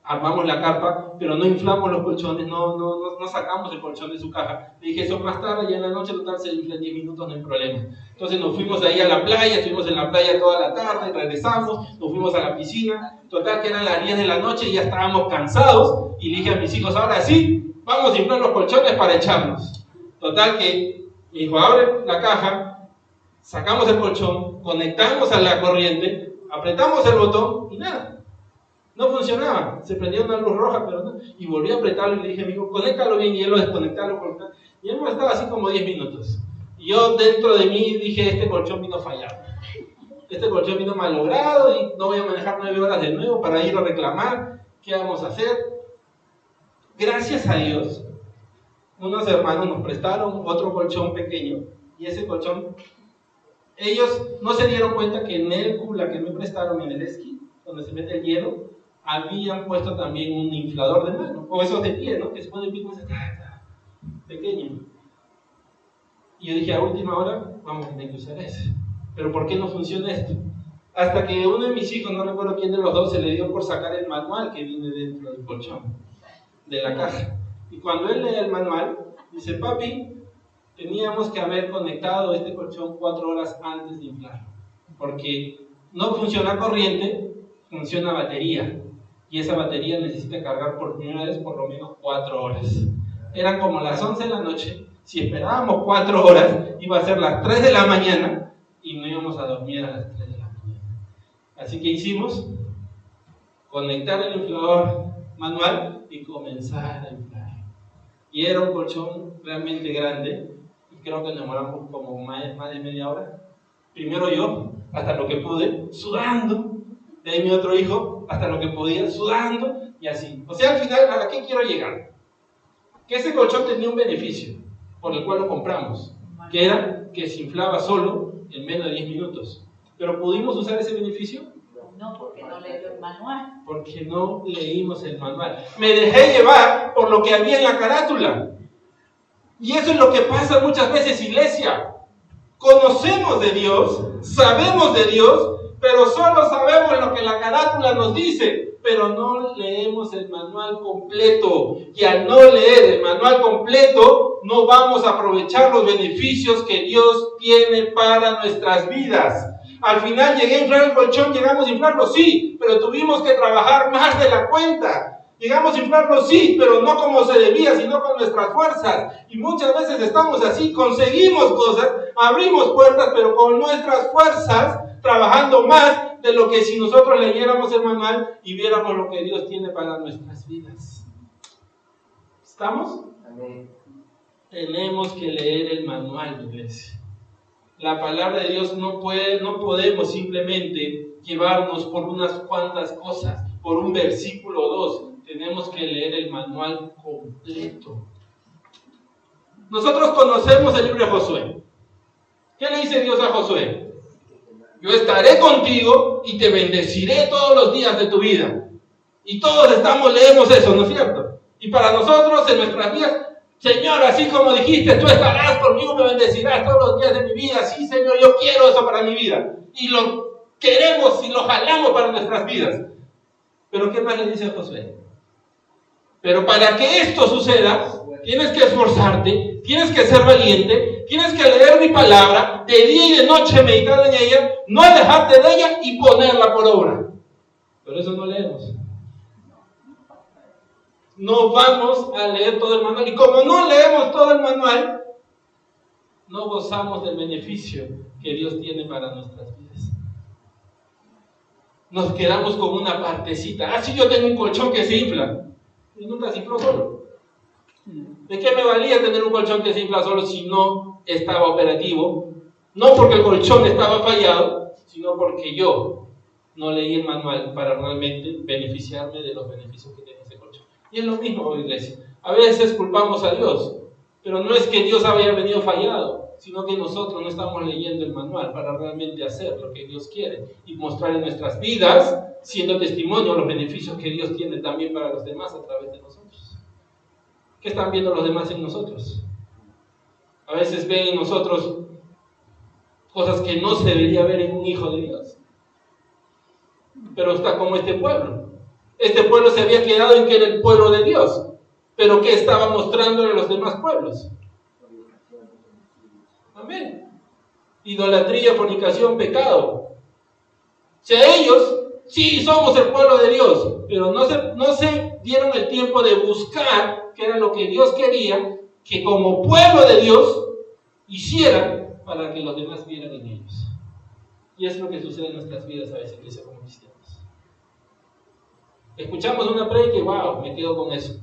Armamos la carpa, pero no inflamos los colchones, no sacamos el colchón de su caja. Le dije, eso más tarde, ya en la noche total se infla en 10 minutos, no hay problema. Entonces nos fuimos ahí a la playa, estuvimos en la playa toda la tarde, regresamos, nos fuimos a la piscina, total que eran las 10 de la noche y ya estábamos cansados, y le dije a mis hijos, ahora sí, vamos a inflar los colchones para echarnos. Total que mi hijo abre la caja, sacamos el colchón, conectamos a la corriente, apretamos el botón y nada. No funcionaba, se prendía una luz roja, pero no. Y volví a apretarlo y le dije a mi hijo, conéctalo bien, y él lo desconectaba. Y hemos estado así como 10 minutos. Y yo dentro de mí dije, este colchón vino fallado. Este colchón vino malogrado y no voy a manejar 9 horas de nuevo para ir a reclamar. ¿Qué vamos a hacer? Gracias a Dios, unos hermanos nos prestaron otro colchón pequeño. Y ese colchón, ellos no se dieron cuenta que en el cula que me prestaron en el esquí, donde se mete el hielo, habían puesto también un inflador de mano, o esos de pie, ¿no? Que se pone en pie como ese, pequeño. Y yo dije, a última hora, vamos a tener que usar ese. Pero ¿por qué no funciona esto? Hasta que uno de mis hijos, no recuerdo quién de los dos, se le dio por sacar el manual que viene dentro del colchón, de la caja. Y cuando él lee el manual, dice: papi, teníamos que haber conectado este colchón 4 horas antes de inflarlo, porque no funciona corriente, funciona batería, y esa batería necesita cargar por primera vez por lo menos 4 horas. Eran como las 11 de la noche, si esperábamos 4 horas, iba a ser las 3 de la mañana, y no íbamos a dormir a las 3 de la mañana. Así que hicimos conectar el inflador manual y comenzar a inflar. Y era un colchón realmente grande, y creo que nos demoramos como más de media hora. Primero yo, hasta lo que pude, sudando. De ahí mi otro hijo, hasta lo que podía, sudando, y así. O sea, al final, ¿a qué quiero llegar? Que ese colchón tenía un beneficio, por el cual lo compramos, que era que se inflaba solo en menos de 10 minutos. ¿Pero pudimos usar ese beneficio? No, porque no leyó el manual. Porque no leímos el manual. Me dejé llevar por lo que había en la carátula. Y eso es lo que pasa muchas veces, iglesia. Conocemos de Dios, sabemos de Dios, pero solo sabemos lo que la carátula nos dice, pero no leemos el manual completo. Y al no leer el manual completo, no vamos a aprovechar los beneficios que Dios tiene para nuestras vidas. Al final llegué a inflar el colchón, llegamos a inflarlo, sí, pero tuvimos que trabajar más de la cuenta. Llegamos a inflarlo, sí, pero no como se debía, sino con nuestras fuerzas. Y muchas veces estamos así, conseguimos cosas, abrimos puertas, pero con nuestras fuerzas, trabajando más de lo que si nosotros leyéramos el manual y viéramos lo que Dios tiene para nuestras vidas. ¿Estamos? Amén. Tenemos que leer el manual, iglesia. La palabra de Dios no podemos simplemente llevarnos por unas cuantas cosas, por un versículo o dos. Tenemos que leer el manual completo. Nosotros conocemos el libro de Josué. ¿Qué le dice Dios a Josué? Yo estaré contigo y te bendeciré todos los días de tu vida. Y todos leemos eso, ¿no es cierto? Y para nosotros, en nuestras vidas, Señor, así como dijiste, tú estarás conmigo, me bendecirás todos los días de mi vida. Sí, Señor, yo quiero eso para mi vida. Y lo queremos y lo jalamos para nuestras vidas. Pero ¿qué más le dice a Josué? Pero para que esto suceda, tienes que esforzarte, tienes que ser valiente, tienes que leer mi palabra, de día y de noche meditar en ella, no alejarte de ella y ponerla por obra. Pero eso no leemos. No vamos a leer todo el manual. Y como no leemos todo el manual, no gozamos del beneficio que Dios tiene para nuestras vidas. Nos quedamos con una partecita. Ah, sí, yo tengo un colchón que se infla. Y nunca se infló solo. ¿De qué me valía tener un colchón que se infla solo si no estaba operativo? No porque el colchón estaba fallado, sino porque yo no leí el manual para realmente beneficiarme de los beneficios que tiene ese colchón. Y es lo mismo, iglesia. A veces culpamos a Dios, pero no es que Dios haya venido fallado, sino que nosotros no estamos leyendo el manual para realmente hacer lo que Dios quiere y mostrar en nuestras vidas, siendo testimonio los beneficios que Dios tiene también para los demás a través de nosotros. ¿Qué están viendo los demás en nosotros? A veces ven en nosotros cosas que no se debería ver en un hijo de Dios. Pero está como este pueblo. Este pueblo se había quedado en que era el pueblo de Dios. Pero ¿qué estaba mostrándole a los demás pueblos? Amén. Idolatría, fornicación, pecado. O sea, ellos sí somos el pueblo de Dios, pero no se dieron el tiempo de buscar qué era lo que Dios quería que como pueblo de Dios hicieran para que los demás vieran en ellos. Y es lo que sucede en nuestras vidas a veces, iglesia, como cristianos. Escuchamos una predica y wow, me quedo con eso.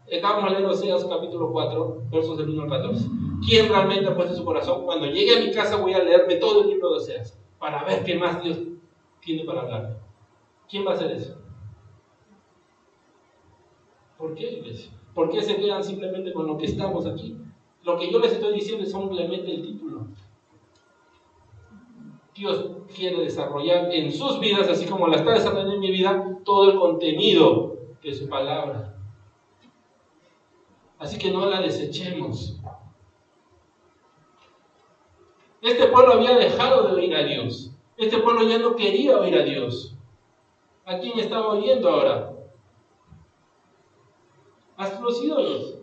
Acabamos de leer Oseas capítulo 4, versos del 1 al 14. ¿Quién realmente ha puesto su corazón? Cuando llegue a mi casa voy a leerme todo el libro de Oseas para ver qué más Dios tiene para hablarme. ¿Quién va a hacer eso? ¿Por qué, iglesia? ¿Por qué se quedan simplemente con lo que estamos aquí? Lo que yo les estoy diciendo es simplemente el título. Dios quiere desarrollar en sus vidas, así como la está desarrollando en mi vida, todo el contenido de su palabra. Así que no la desechemos. Este pueblo había dejado de oír a Dios. Este pueblo ya no quería oír a Dios. ¿A quién estaba oyendo ahora? Hasta los ídolos.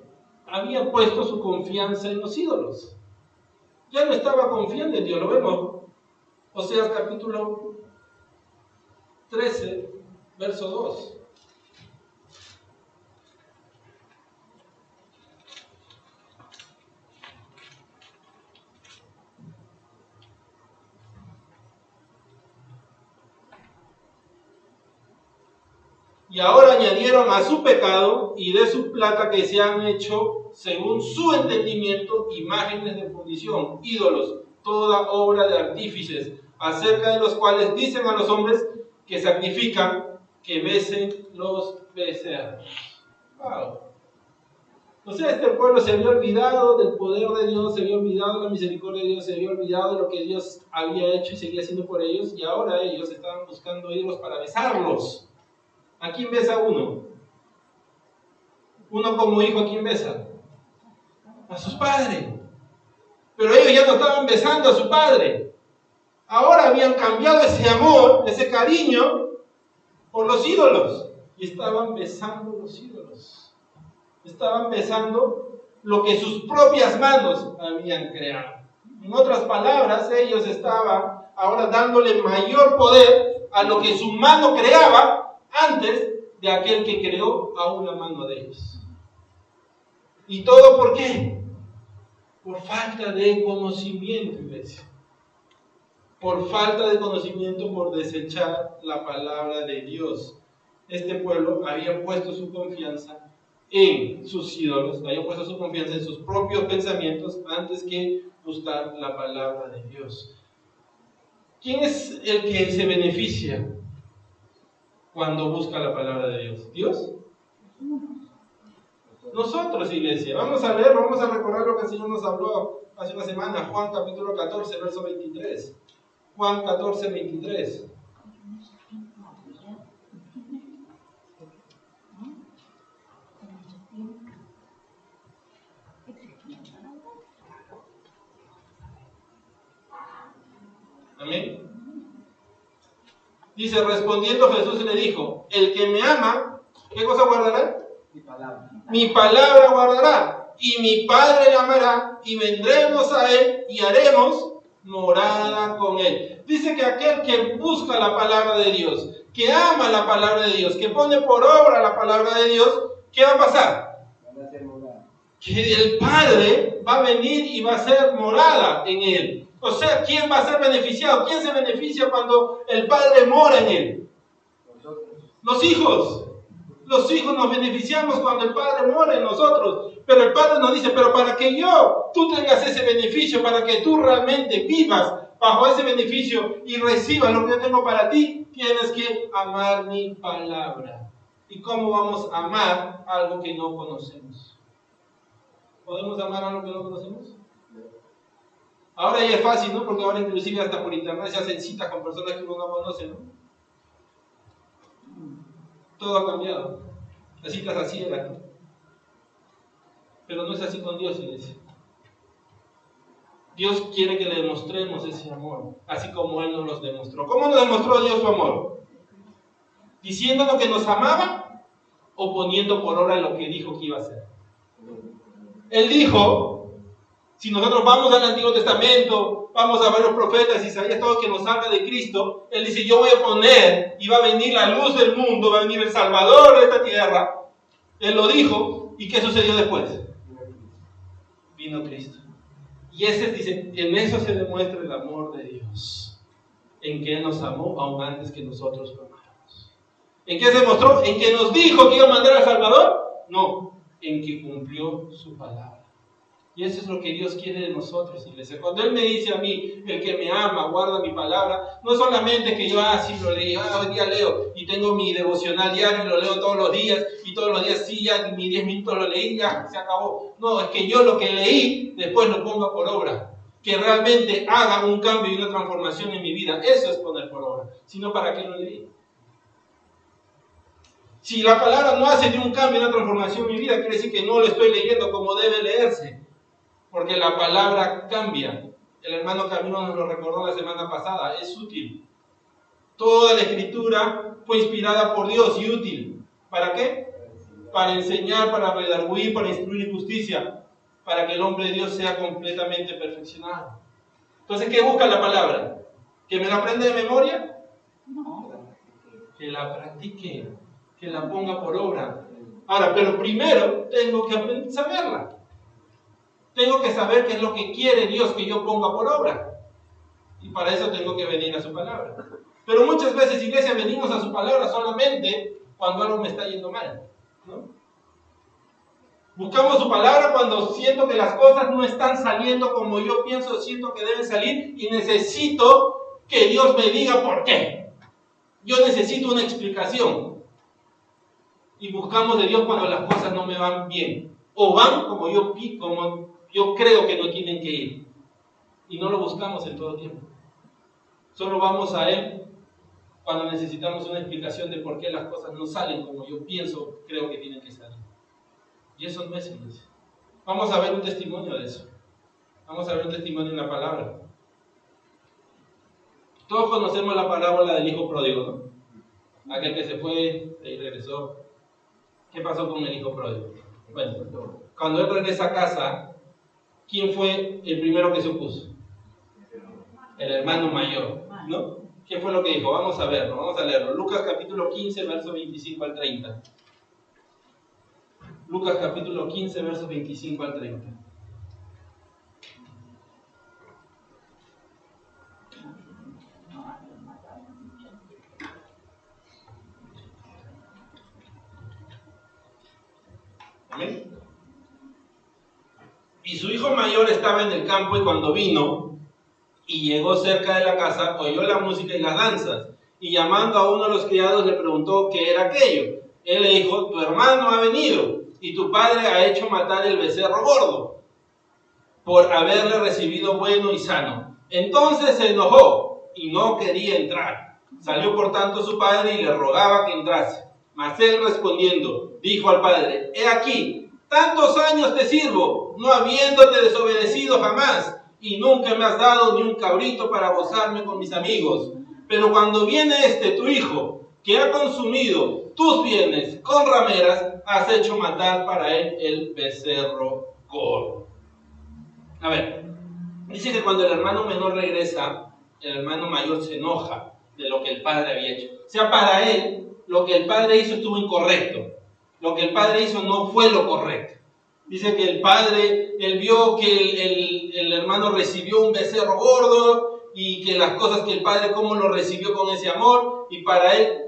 Había puesto su confianza en los ídolos. Ya no estaba confiando en Dios, lo vemos. Oseas capítulo 13, verso 2. Y ahora añadieron a su pecado y de su plata que se han hecho, según su entendimiento, imágenes de fundición, ídolos, toda obra de artífices, acerca de los cuales dicen a los hombres que sacrifican, que besen los becerros. Wow. O sea, este pueblo se había olvidado del poder de Dios, se había olvidado de la misericordia de Dios, se había olvidado de lo que Dios había hecho y seguía haciendo por ellos, y ahora ellos estaban buscando ídolos para besarlos. ¿A quién besa uno? Uno como hijo, ¿a quién besa? A sus padres. Pero ellos ya no estaban besando a su padre. Ahora habían cambiado ese amor, ese cariño, por los ídolos. Y estaban besando los ídolos. Estaban besando lo que sus propias manos habían creado. En otras palabras, ellos estaban ahora dándole mayor poder a lo que su mano creaba antes de aquel que creó a una mano de ellos. ¿Y todo por qué? Por falta de conocimiento, iglesia. Por falta de conocimiento, por desechar la palabra de Dios. Este pueblo había puesto su confianza en sus ídolos, había puesto su confianza en sus propios pensamientos antes que buscar la palabra de Dios. ¿Quién es el que se beneficia cuando busca la palabra de Dios? ¿Dios? Nosotros, iglesia. Vamos a leer, vamos a recordar lo que el Señor nos habló hace una semana. Juan capítulo 14, verso 23. Juan 14, 23. Amén. Dice, respondiendo Jesús le dijo, el que me ama, ¿qué cosa guardará? Mi palabra. Mi palabra guardará, y mi Padre le amará, y vendremos a él, y haremos morada con él. Dice que aquel que busca la palabra de Dios, que ama la palabra de Dios, que pone por obra la palabra de Dios, ¿qué va a pasar? Que el Padre va a venir y va a ser morada en él. O sea, ¿quién va a ser beneficiado? ¿Quién se beneficia cuando el Padre mora en él? Los hijos. Los hijos nos beneficiamos cuando el Padre mora en nosotros. Pero el Padre nos dice, pero para que tú tengas ese beneficio, para que tú realmente vivas bajo ese beneficio y recibas lo que yo tengo para ti, tienes que amar mi palabra. ¿Y cómo vamos a amar algo que no conocemos? ¿Podemos amar algo que no conocemos? Ahora ya es fácil, ¿no? Porque ahora inclusive hasta por internet se hacen citas con personas que uno no conoce, ¿no? Todo ha cambiado. Las citas así eran, ¿no? Pero no es así con Dios, iglesia. Dios quiere que le demostremos ese amor, así como Él nos los demostró. ¿Cómo nos demostró Dios su amor? ¿Diciéndonos que nos amaba o poniendo por obra lo que dijo que iba a hacer? Él dijo, si nosotros vamos al Antiguo Testamento, vamos a ver los profetas, Isaías, todo que nos habla de Cristo, Él dice, yo voy a poner y va a venir la luz del mundo, va a venir el Salvador de esta tierra. Él lo dijo, ¿y qué sucedió después? Vino Cristo. Y ese dice, en eso se demuestra el amor de Dios, en que Él nos amó aún antes que nosotros lo amáramos. ¿En qué se demostró? ¿En que nos dijo que iba a mandar al Salvador? No, en que cumplió su palabra. Y eso es lo que Dios quiere de nosotros, iglesia. Cuando Él me dice a mí, el que me ama, guarda mi palabra, no solamente que yo, sí lo leí, hoy día leo, y tengo mi devocional diario, y lo leo todos los días, y todos los días, sí, ya, mis 10 minutos lo leí, ya, se acabó. No, es que yo lo que leí, después lo ponga por obra. Que realmente haga un cambio y una transformación en mi vida. Eso es poner por obra. Si no, ¿para qué lo leí? Si la palabra no hace ni un cambio y una transformación en mi vida, quiere decir que no lo estoy leyendo como debe leerse. Porque la palabra cambia. El hermano Camilo nos lo recordó la semana pasada. Es útil. Toda la Escritura fue inspirada por Dios y útil. ¿Para qué? Para enseñar, para redarguir, para instruir en justicia, para que el hombre de Dios sea completamente perfeccionado. Entonces, ¿qué busca la palabra? ¿Que me la aprenda de memoria? No. Que la practique, que la ponga por obra. Ahora, pero primero tengo que aprender a saberla. Tengo que saber qué es lo que quiere Dios que yo ponga por obra. Y para eso tengo que venir a su palabra. Pero muchas veces, iglesia, venimos a su palabra solamente cuando algo me está yendo mal, ¿no? Buscamos su palabra cuando siento que las cosas no están saliendo como yo pienso, siento que deben salir y necesito que Dios me diga por qué. Yo necesito una explicación. Y buscamos de Dios cuando las cosas no me van bien. O van como yo creo que no tienen que ir. Y no lo buscamos en todo tiempo. Solo vamos a Él cuando necesitamos una explicación de por qué las cosas no salen como yo creo que tienen que salir. Y eso no es iglesia. Vamos a ver un testimonio de eso. Vamos a ver un testimonio en la palabra. Todos conocemos la parábola del hijo pródigo, ¿no? Aquel que se fue y regresó. ¿Qué pasó con el hijo pródigo? Bueno, cuando él regresa a casa, ¿quién fue el primero que se opuso? El hermano mayor, ¿no? ¿Qué fue lo que dijo? Vamos a verlo, vamos a leerlo. Lucas capítulo 15, verso 25 al 30. Lucas capítulo 15, versos 25 al 30. ¿Amén? Y su hijo mayor estaba en el campo y cuando vino y llegó cerca de la casa, oyó la música y las danzas. Y llamando a uno de los criados le preguntó qué era aquello. Él le dijo, tu hermano ha venido y tu padre ha hecho matar el becerro gordo por haberle recibido bueno y sano. Entonces se enojó y no quería entrar. Salió por tanto su padre y le rogaba que entrase. Mas él respondiendo, dijo al padre, he aquí, tantos años te sirvo, no habiéndote desobedecido jamás, y nunca me has dado ni un cabrito para gozarme con mis amigos. Pero cuando viene tu hijo, que ha consumido tus bienes con rameras, has hecho matar para él el becerro gordo. A ver, dice que cuando el hermano menor regresa, el hermano mayor se enoja de lo que el padre había hecho. O sea, para él, lo que el padre hizo estuvo incorrecto. Lo que el padre hizo no fue lo correcto. Dice que el padre, él vio que el hermano recibió un becerro gordo y que las cosas que el padre, cómo lo recibió con ese amor, y para él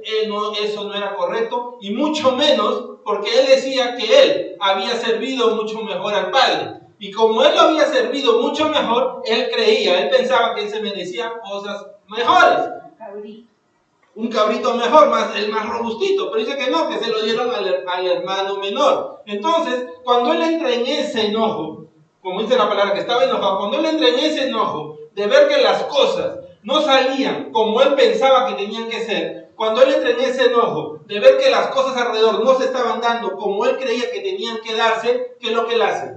eso no era correcto, y mucho menos porque él decía que él había servido mucho mejor al padre. Y como él lo había servido mucho mejor, él pensaba que él se merecía cosas mejores. Un cabrito mejor, el más robustito, pero dice que no, que se lo dieron al hermano menor. Entonces, cuando él entra en ese enojo, como dice la palabra, que estaba enojado, cuando él entra en ese enojo de ver que las cosas no salían como él pensaba que tenían que ser, cuando él entra en ese enojo de ver que las cosas alrededor no se estaban dando como él creía que tenían que darse, ¿qué es lo que él hace?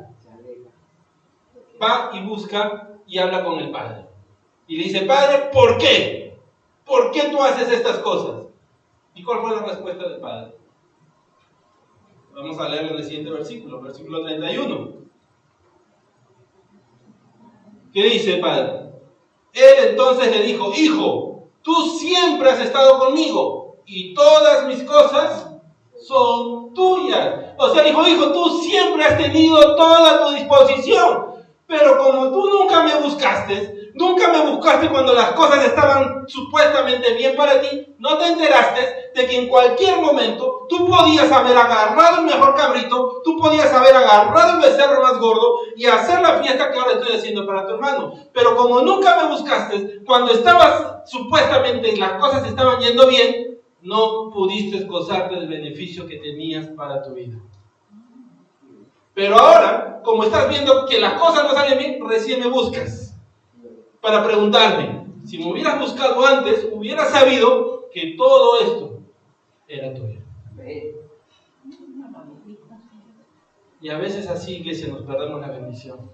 Va y busca y habla con el padre. Y le dice, padre, ¿por qué? ¿Por qué tú haces estas cosas? ¿Y cuál fue la respuesta del padre? Vamos a leer en el siguiente versículo 31. ¿Qué dice el padre? Él entonces le dijo, hijo, tú siempre has estado conmigo y todas mis cosas son tuyas. O sea, dijo, hijo, tú siempre has tenido toda tu disposición, pero como tú nunca me buscaste cuando las cosas estaban supuestamente bien para ti, no te enteraste de que en cualquier momento tú podías haber agarrado el mejor cabrito, tú podías haber agarrado el becerro más gordo y hacer la fiesta que ahora estoy haciendo para tu hermano. Pero como nunca me buscaste, cuando estabas supuestamente las cosas estaban yendo bien, no pudiste gozarte del beneficio que tenías para tu vida. Pero ahora, como estás viendo que las cosas no salen bien, recién me buscas para preguntarme. Si me hubieras buscado antes, hubieras sabido que todo esto era tuyo. Y a veces así, iglesia, nos perdemos la bendición,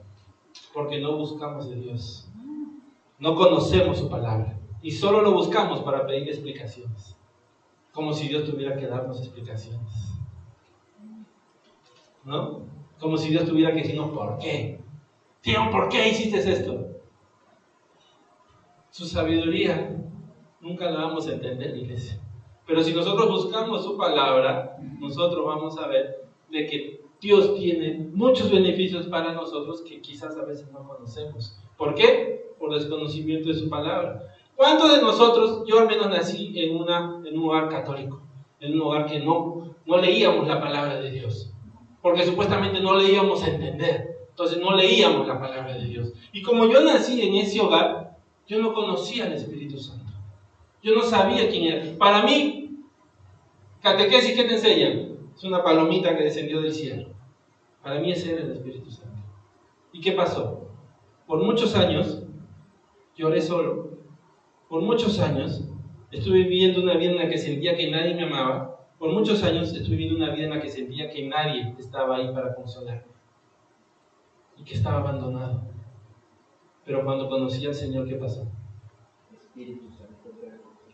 porque no buscamos de Dios. No conocemos su palabra. Y solo lo buscamos para pedir explicaciones. Como si Dios tuviera que darnos explicaciones. ¿No? Como si Dios tuviera que decirnos ¿por qué? Tío, ¿por qué hiciste esto? Su sabiduría nunca la vamos a entender, iglesia. Pero si nosotros buscamos su palabra, nosotros vamos a ver de que Dios tiene muchos beneficios para nosotros que quizás a veces no conocemos. ¿Por qué? Por desconocimiento de su palabra. ¿Cuántos de nosotros, yo al menos nací en un hogar católico, en un hogar que no leíamos la palabra de Dios? Porque supuestamente no le íbamos a entender. Entonces no leíamos la palabra de Dios. Y como yo nací en ese hogar, yo no conocía al Espíritu Santo. Yo no sabía quién era. Para mí, catequesis, ¿qué te enseñan? Es una palomita que descendió del cielo. Para mí ese era el Espíritu Santo. ¿Y qué pasó? Por muchos años, lloré solo. Por muchos años, estuve viviendo una vida en la que sentía que nadie me amaba. Por muchos años, estuve viviendo una vida en la que sentía que nadie estaba ahí para consolarme. Y que estaba abandonado. Pero cuando conocí al Señor, ¿qué pasó?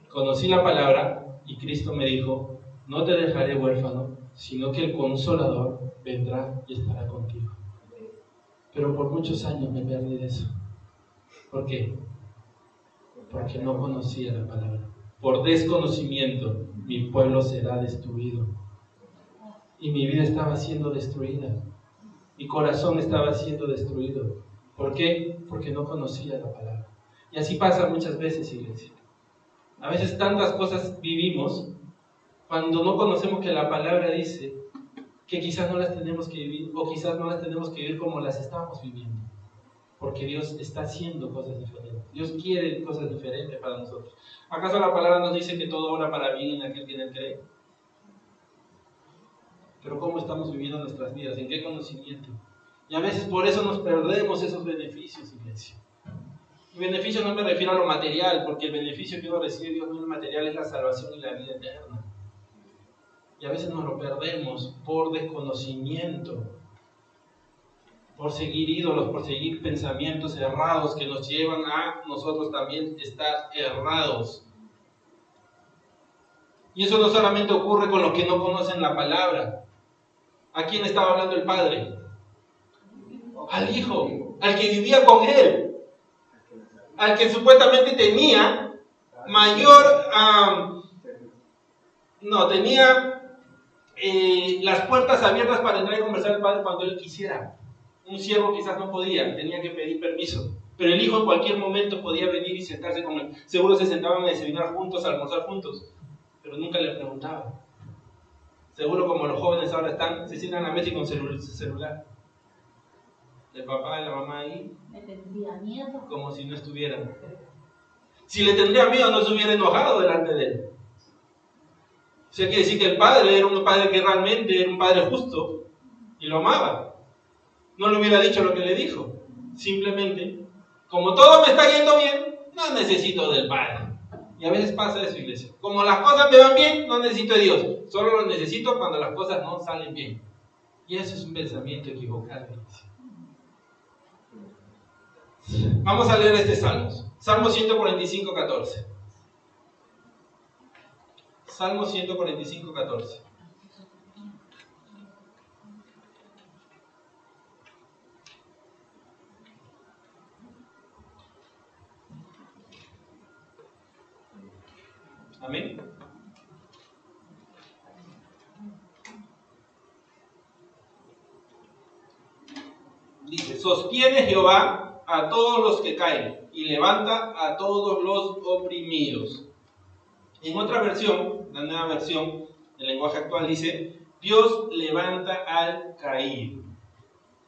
Conocí la palabra y Cristo me dijo: no te dejaré huérfano, sino que el Consolador vendrá y estará contigo. Pero por muchos años me perdí de eso. ¿Por qué? Porque no conocía la palabra. Por desconocimiento, mi pueblo será destruido. Y mi vida estaba siendo destruida. Mi corazón estaba siendo destruido. ¿Por qué? Porque no conocía la palabra. Y así pasa muchas veces, iglesia. A veces tantas cosas vivimos cuando no conocemos que la palabra dice que quizás no las tenemos que vivir, o quizás no las tenemos que vivir como las estamos viviendo. Porque Dios está haciendo cosas diferentes. Dios quiere cosas diferentes para nosotros. ¿Acaso la palabra nos dice que todo obra para bien en aquel que en él cree? Pero ¿cómo estamos viviendo nuestras vidas? ¿En qué conocimiento? Y a veces por eso nos perdemos esos beneficios, iglesia. Y beneficio no me refiero a lo material, porque el beneficio que uno recibe de Dios no es material, es la salvación y la vida eterna. Y a veces nos lo perdemos por desconocimiento, por seguir ídolos, por seguir pensamientos errados que nos llevan a nosotros también estar errados. Y eso no solamente ocurre con los que no conocen la palabra. ¿A quién estaba hablando el Padre? Al Hijo, al que vivía con Él, al que supuestamente tenía las puertas abiertas para entrar y conversar al Padre cuando Él quisiera. Un siervo quizás no podía, tenía que pedir permiso. Pero el Hijo en cualquier momento podía venir y sentarse con Él. Seguro se sentaban a desayunar juntos, a almorzar juntos, pero nunca le preguntaban. Seguro como los jóvenes ahora se sientan a la mesa y con celular. El papá y la mamá ahí, me tendría miedo. Como si no estuvieran. Si le tendría miedo, no se hubiera enojado delante de Él. O sea, quiere decir que el Padre era un Padre que realmente era un Padre justo y lo amaba. No le hubiera dicho lo que le dijo. Simplemente, como todo me está yendo bien, no necesito del Padre. Y a veces pasa eso, iglesia. Como las cosas me van bien, no necesito de Dios. Solo lo necesito cuando las cosas no salen bien. Y eso es un pensamiento equivocado, iglesia. Vamos a leer este Salmo. Salmo 145, 14. Salmo 145, 14. Amén. Dice: sostiene Jehová a todos los que caen y levanta a todos los oprimidos. En otra versión, la nueva versión del lenguaje actual, dice: Dios levanta al caído.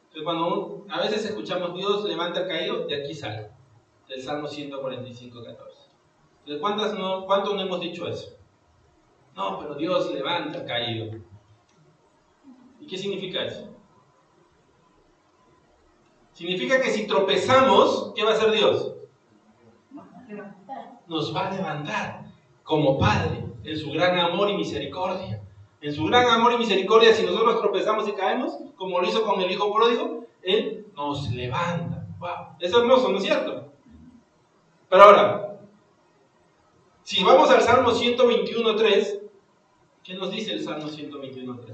Entonces, cuando a veces escuchamos Dios levanta al caído, de aquí sale, del Salmo 145, 14. Entonces, ¿cuántos no hemos dicho eso? No, pero Dios levanta al caído. ¿Y qué significa eso? Significa que si tropezamos, ¿qué va a hacer Dios? Nos va a levantar como Padre, en su gran amor y misericordia. En su gran amor y misericordia, si nosotros tropezamos y caemos, como lo hizo con el Hijo pródigo, Él nos levanta. ¡Wow! Es hermoso, ¿no es cierto? Pero ahora, Si vamos al Salmo 121.3, ¿qué nos dice el Salmo 121.3?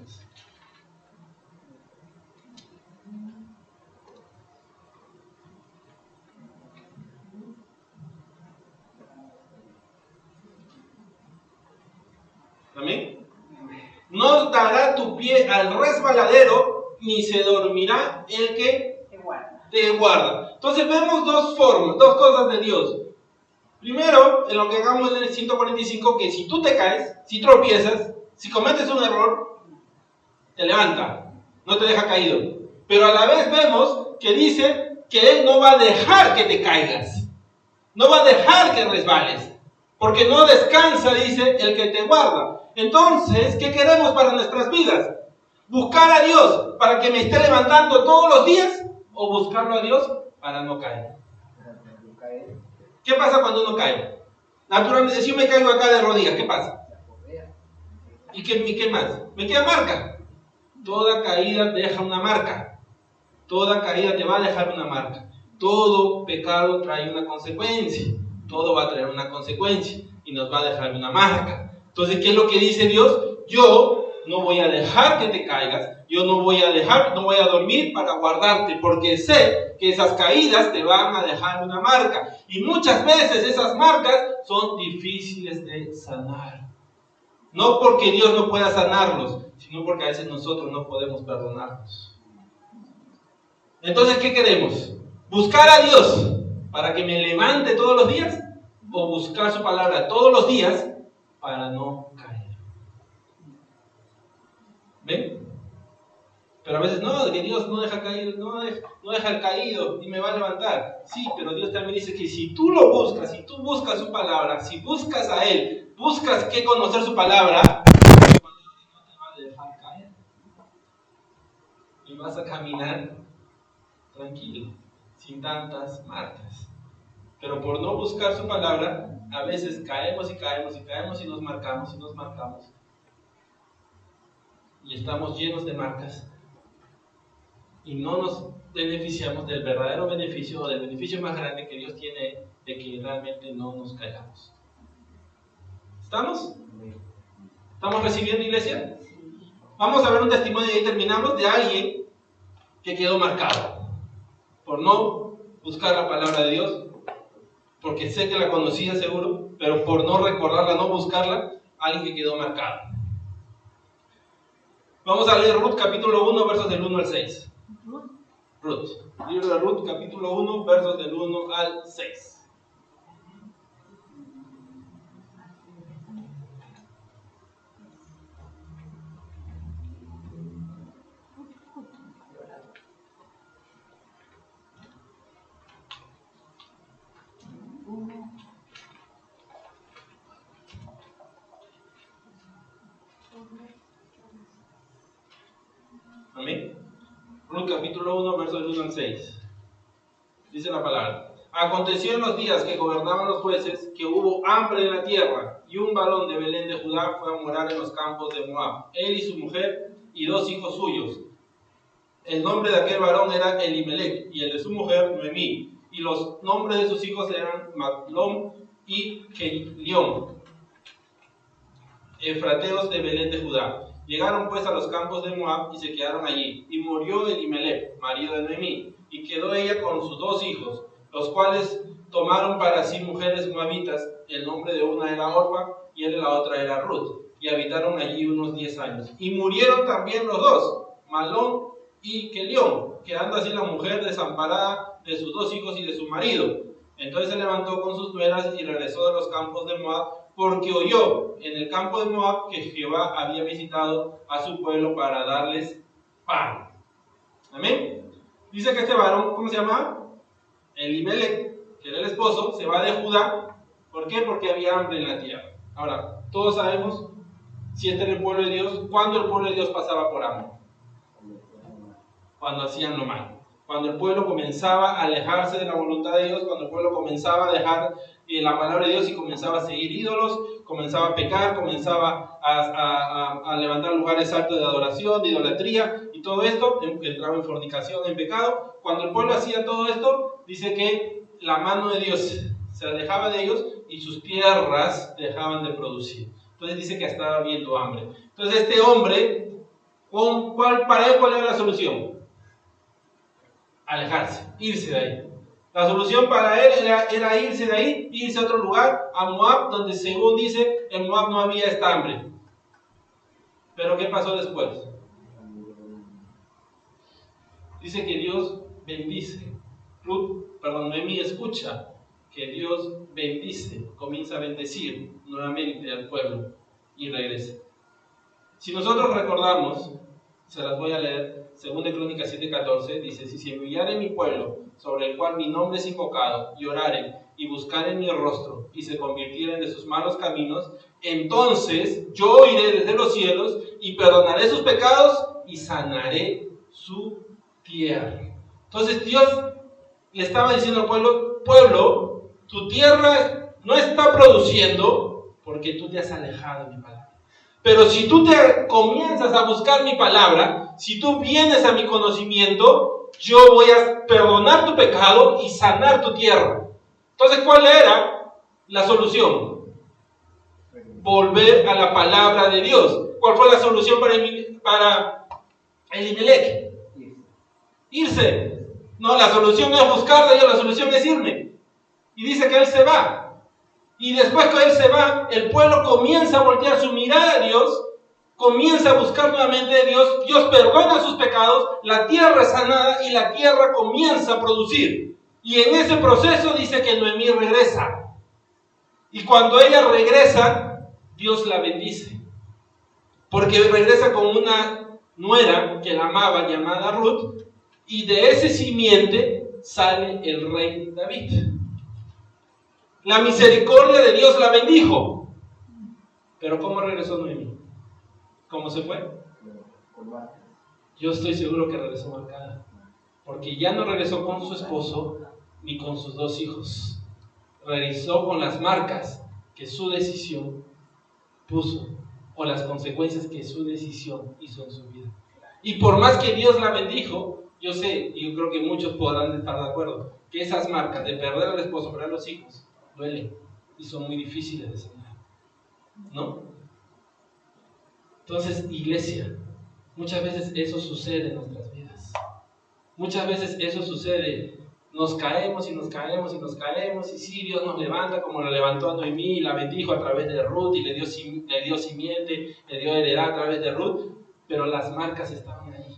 ¿Amén? No dará tu pie al resbaladero, ni se dormirá el que te guarda. Entonces vemos dos cosas de Dios. Primero, en lo que hagamos en el 145, que si tú te caes, si tropiezas, si cometes un error, te levanta, no te deja caído. Pero a la vez vemos que dice que Él no va a dejar que te caigas, no va a dejar que resbales, porque no descansa, dice, el que te guarda. Entonces, ¿qué queremos para nuestras vidas? ¿Buscar a Dios para que me esté levantando todos los días? ¿O buscarlo a Dios para no caer? ¿Qué pasa cuando uno cae? Naturalmente, si yo me caigo acá de rodillas, ¿qué pasa? ¿Y qué más? Me queda marca. Toda caída deja una marca. Toda caída te va a dejar una marca. Todo pecado trae una consecuencia. Todo va a traer una consecuencia y nos va a dejar una marca. Entonces, ¿qué es lo que dice Dios? Yo no voy a dejar que te caigas. Yo no voy a dormir para guardarte, porque sé que esas caídas te van a dejar una marca. Y muchas veces esas marcas son difíciles de sanar. No porque Dios no pueda sanarlos, sino porque a veces nosotros no podemos perdonarlos. Entonces, ¿qué queremos? ¿Buscar a Dios para que me levante todos los días? ¿O buscar su palabra todos los días para no caer? ¿Ven? Pero a veces no, que Dios no deja caer, no deja el caído y me va a levantar. Sí, pero Dios también dice que si tú lo buscas, si tú buscas su palabra, si buscas a Él, buscas que conocer su palabra, no te va a dejar caer. Y vas a caminar tranquilo, sin tantas marcas. Pero por no buscar su palabra, a veces caemos y nos marcamos. Y estamos llenos de marcas. Y no nos beneficiamos del verdadero beneficio o del beneficio más grande que Dios tiene de que realmente no nos caigamos. ¿Estamos? ¿Estamos recibiendo, iglesia? Vamos a ver un testimonio y ahí terminamos de alguien que quedó marcado por no buscar la palabra de Dios, porque sé que la conocía seguro, pero por no recordarla, no buscarla, alguien que quedó marcado. Vamos a leer Ruth capítulo 1, versos del 1 al 6. Ruth, libro de Ruth, capítulo 1, versos del 1 al 6. Amén. Ruth capítulo 1, versos del 1 al 6. Dice la palabra. Aconteció en los días que gobernaban los jueces que hubo hambre en la tierra, y un varón de Belén de Judá fue a morar en los campos de Moab, él y su mujer y 2 hijos suyos. El nombre de aquel varón era Elimelech, y el de su mujer Noemí, y los nombres de sus hijos eran Maglón y Kelión, efrateos de Belén de Judá. Llegaron pues a los campos de Moab y se quedaron allí. Y murió Elimelech, marido de Noemí, y quedó ella con sus 2 hijos, los cuales tomaron para sí mujeres moabitas. El nombre de una era Orpa y el de la otra era Ruth, y habitaron allí unos 10 años. Y murieron también los 2, Malón y Kelión, quedando así la mujer desamparada de sus 2 hijos y de su marido. Entonces se levantó con sus nueras y regresó de los campos de Moab, porque oyó en el campo de Moab que Jehová había visitado a su pueblo para darles pan. Amén. Dice que este varón, ¿cómo se llama? Elimelech, que era el esposo, se va de Judá. ¿Por qué? Porque había hambre en la tierra. Ahora, todos sabemos, si este era el pueblo de Dios, ¿cuándo el pueblo de Dios pasaba por hambre? Cuando hacían lo malo. Cuando el pueblo comenzaba a alejarse de la voluntad de Dios, cuando el pueblo comenzaba a dejar la palabra de Dios y comenzaba a seguir ídolos, comenzaba a pecar, comenzaba a levantar lugares altos de adoración, de idolatría y todo esto, entraba en fornicación, en pecado. Cuando el pueblo hacía todo esto, dice que la mano de Dios se alejaba de ellos y sus tierras dejaban de producir. Entonces dice que estaba habiendo hambre. Entonces este hombre, para él, ¿cuál era la solución? Alejarse, irse de ahí. La solución para él era irse de ahí, irse a otro lugar, a Moab, donde según dice, en Moab no había esta hambre. Pero ¿qué pasó después? Dice que Dios bendice. Noemí escucha que Dios bendice, comienza a bendecir nuevamente al pueblo y regresa. Si nosotros recordamos, se las voy a leer, 2 Crónicas 7:14, dice: si se humillare mi pueblo, sobre el cual mi nombre es invocado, y oraren y buscaren mi rostro, y se convirtieren de sus malos caminos, entonces yo iré desde los cielos y perdonaré sus pecados y sanaré su tierra. Entonces Dios le estaba diciendo al pueblo, tu tierra no está produciendo porque tú te has alejado de mi palabra. Pero si tú te comienzas a buscar mi palabra, si tú vienes a mi conocimiento, yo voy a perdonar tu pecado y sanar tu tierra. Entonces, ¿cuál era la solución? Volver a la palabra de Dios. ¿Cuál fue la solución para Elimelech? Irse. No, la solución no es buscar a Dios, la solución es irme. Y dice que él se va. Y después que él se va, el pueblo comienza a voltear su mirada a Dios, comienza a buscar nuevamente a Dios, Dios perdona sus pecados, la tierra es sanada y la tierra comienza a producir. Y en ese proceso dice que Noemí regresa. Y cuando ella regresa, Dios la bendice. Porque regresa con una nuera que la amaba, llamada Ruth, y de ese simiente sale el rey David. La misericordia de Dios la bendijo. Pero ¿cómo regresó Noemí? ¿Cómo se fue? Yo estoy seguro que regresó marcada. Porque ya no regresó con su esposo ni con sus 2 hijos. Regresó con las marcas que su decisión puso, o las consecuencias que su decisión hizo en su vida. Y por más que Dios la bendijo, yo sé, y yo creo que muchos podrán estar de acuerdo, que esas marcas de perder al esposo, perder a los hijos, duelen y son muy difíciles de sanar, ¿no? Entonces, iglesia, muchas veces eso sucede en nuestras vidas. Muchas veces eso sucede. Nos caemos y nos caemos y nos caemos, y sí, Dios nos levanta como lo levantó a Noemí y la bendijo a través de Ruth y le dio simiente, le dio heredad a través de Ruth, pero las marcas estaban ahí.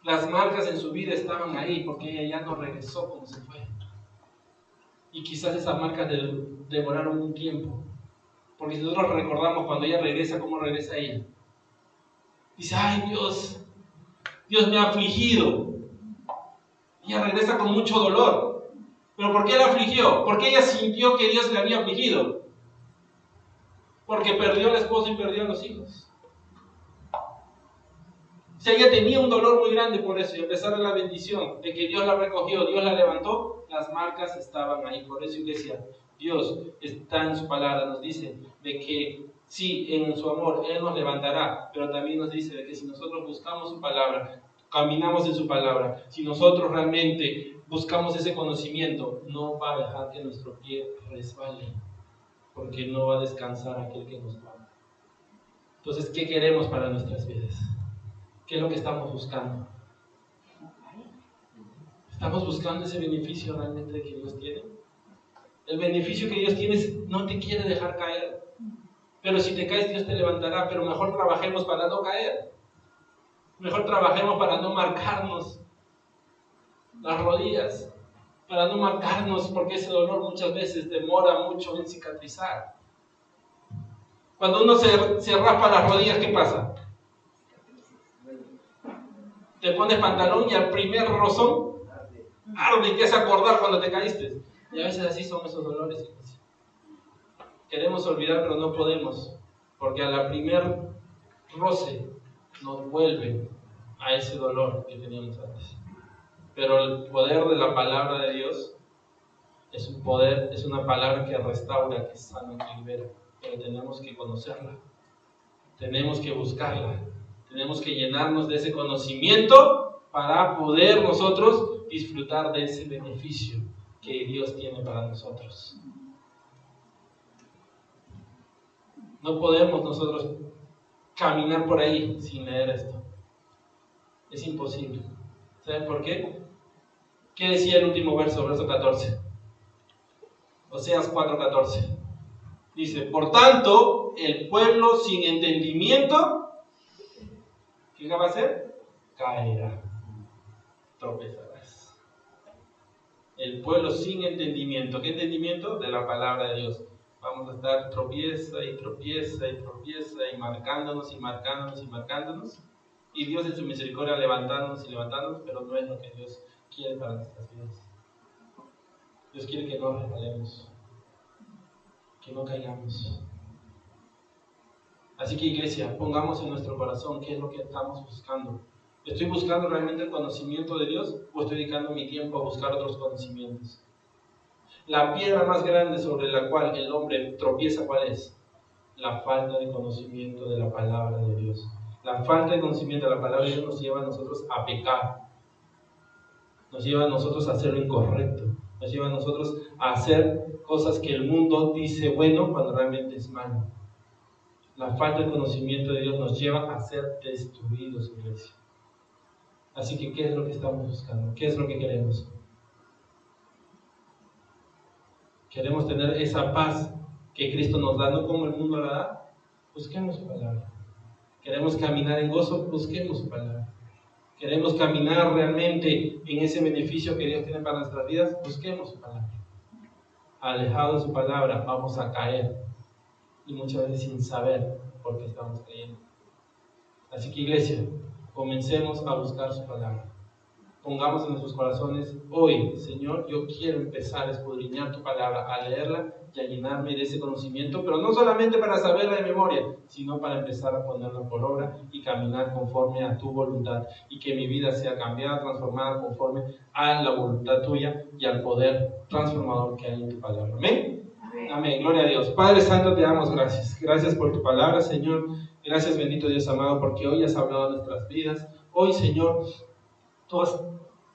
Las marcas en su vida estaban ahí porque ella ya no regresó como se fue. Y quizás esas marcas demoraron un tiempo. Porque si nosotros recordamos cuando ella regresa, ¿cómo regresa ella? Dice, ay Dios me ha afligido. Ella regresa con mucho dolor. ¿Pero por qué la afligió? Porque ella sintió que Dios le había afligido. Porque perdió al esposo y perdió a los hijos. O sea, ella tenía un dolor muy grande por eso, y a pesar de la bendición, de que Dios la recogió, Dios la levantó, las marcas estaban ahí. Por eso, iglesia, Dios está en su palabra, nos dice de que sí, en su amor, Él nos levantará, pero también nos dice de que si nosotros buscamos su palabra, caminamos en su palabra, si nosotros realmente buscamos ese conocimiento, no va a dejar que nuestro pie resbale, porque no va a descansar aquel que nos ama. Entonces, ¿qué queremos para nuestras vidas? ¿Qué es lo que estamos buscando? ¿Estamos buscando ese beneficio realmente que Dios tiene? El beneficio que Dios tiene no te quiere dejar caer. Pero si te caes, Dios te levantará. Pero mejor trabajemos para no caer. Mejor trabajemos para no marcarnos las rodillas. Para no marcarnos, porque ese dolor muchas veces demora mucho en cicatrizar. Cuando uno se raspa las rodillas, ¿qué pasa? Te pones pantalón y al primer rozón arde y te hace acordar cuando te caíste. Y a veces así son esos dolores. Queremos olvidar, pero no podemos, porque a la primer roce nos vuelve a ese dolor que teníamos antes. Pero el poder de la palabra de Dios es un poder, es una palabra que restaura, que sana, que libera. Pero tenemos que conocerla, tenemos que buscarla. Tenemos que llenarnos de ese conocimiento para poder nosotros disfrutar de ese beneficio que Dios tiene para nosotros. No podemos nosotros caminar por ahí sin leer esto. Es imposible. ¿Saben por qué? ¿Qué decía el último verso, verso 14? Oseas 4:14. Dice, por tanto, el pueblo sin entendimiento, ¿qué va a hacer? Caerá, tropezarás. El pueblo sin entendimiento. ¿Qué entendimiento? De la palabra de Dios. Vamos a estar tropieza y tropieza y tropieza y marcándonos y marcándonos y marcándonos. Y Dios en su misericordia levantándonos y levantándonos, pero no es lo que Dios quiere para nuestras vidas. Dios quiere que no resbalemos, que no caigamos. Así que, iglesia, pongamos en nuestro corazón qué es lo que estamos buscando. ¿Estoy buscando realmente el conocimiento de Dios o estoy dedicando mi tiempo a buscar otros conocimientos? La piedra más grande sobre la cual el hombre tropieza, ¿cuál es? La falta de conocimiento de la palabra de Dios. La falta de conocimiento de la palabra de Dios nos lleva a nosotros a pecar. Nos lleva a nosotros a hacer lo incorrecto. Nos lleva a nosotros a hacer cosas que el mundo dice bueno cuando realmente es malo. La falta de conocimiento de Dios nos lleva a ser destruidos, iglesia. Así que, ¿qué es lo que estamos buscando? ¿Qué es lo que queremos? Queremos tener esa paz que Cristo nos da, no como el mundo la da. Busquemos su palabra. Queremos caminar en gozo, busquemos su palabra. Queremos caminar realmente en ese beneficio que Dios tiene para nuestras vidas, busquemos su palabra. Alejados de su palabra, vamos a caer. Y muchas veces sin saber por qué estamos cayendo. Así que, iglesia, comencemos a buscar su palabra. Pongamos en nuestros corazones hoy, Señor, yo quiero empezar a escudriñar tu palabra, a leerla y a llenarme de ese conocimiento, pero no solamente para saberla de memoria, sino para empezar a ponerla por obra y caminar conforme a tu voluntad, y que mi vida sea cambiada, transformada conforme a la voluntad tuya y al poder transformador que hay en tu palabra. Amén. Amén, gloria a Dios. Padre Santo, te damos gracias. Gracias por tu palabra, Señor. Gracias, bendito Dios amado, porque hoy has hablado de nuestras vidas. Hoy, Señor, tú has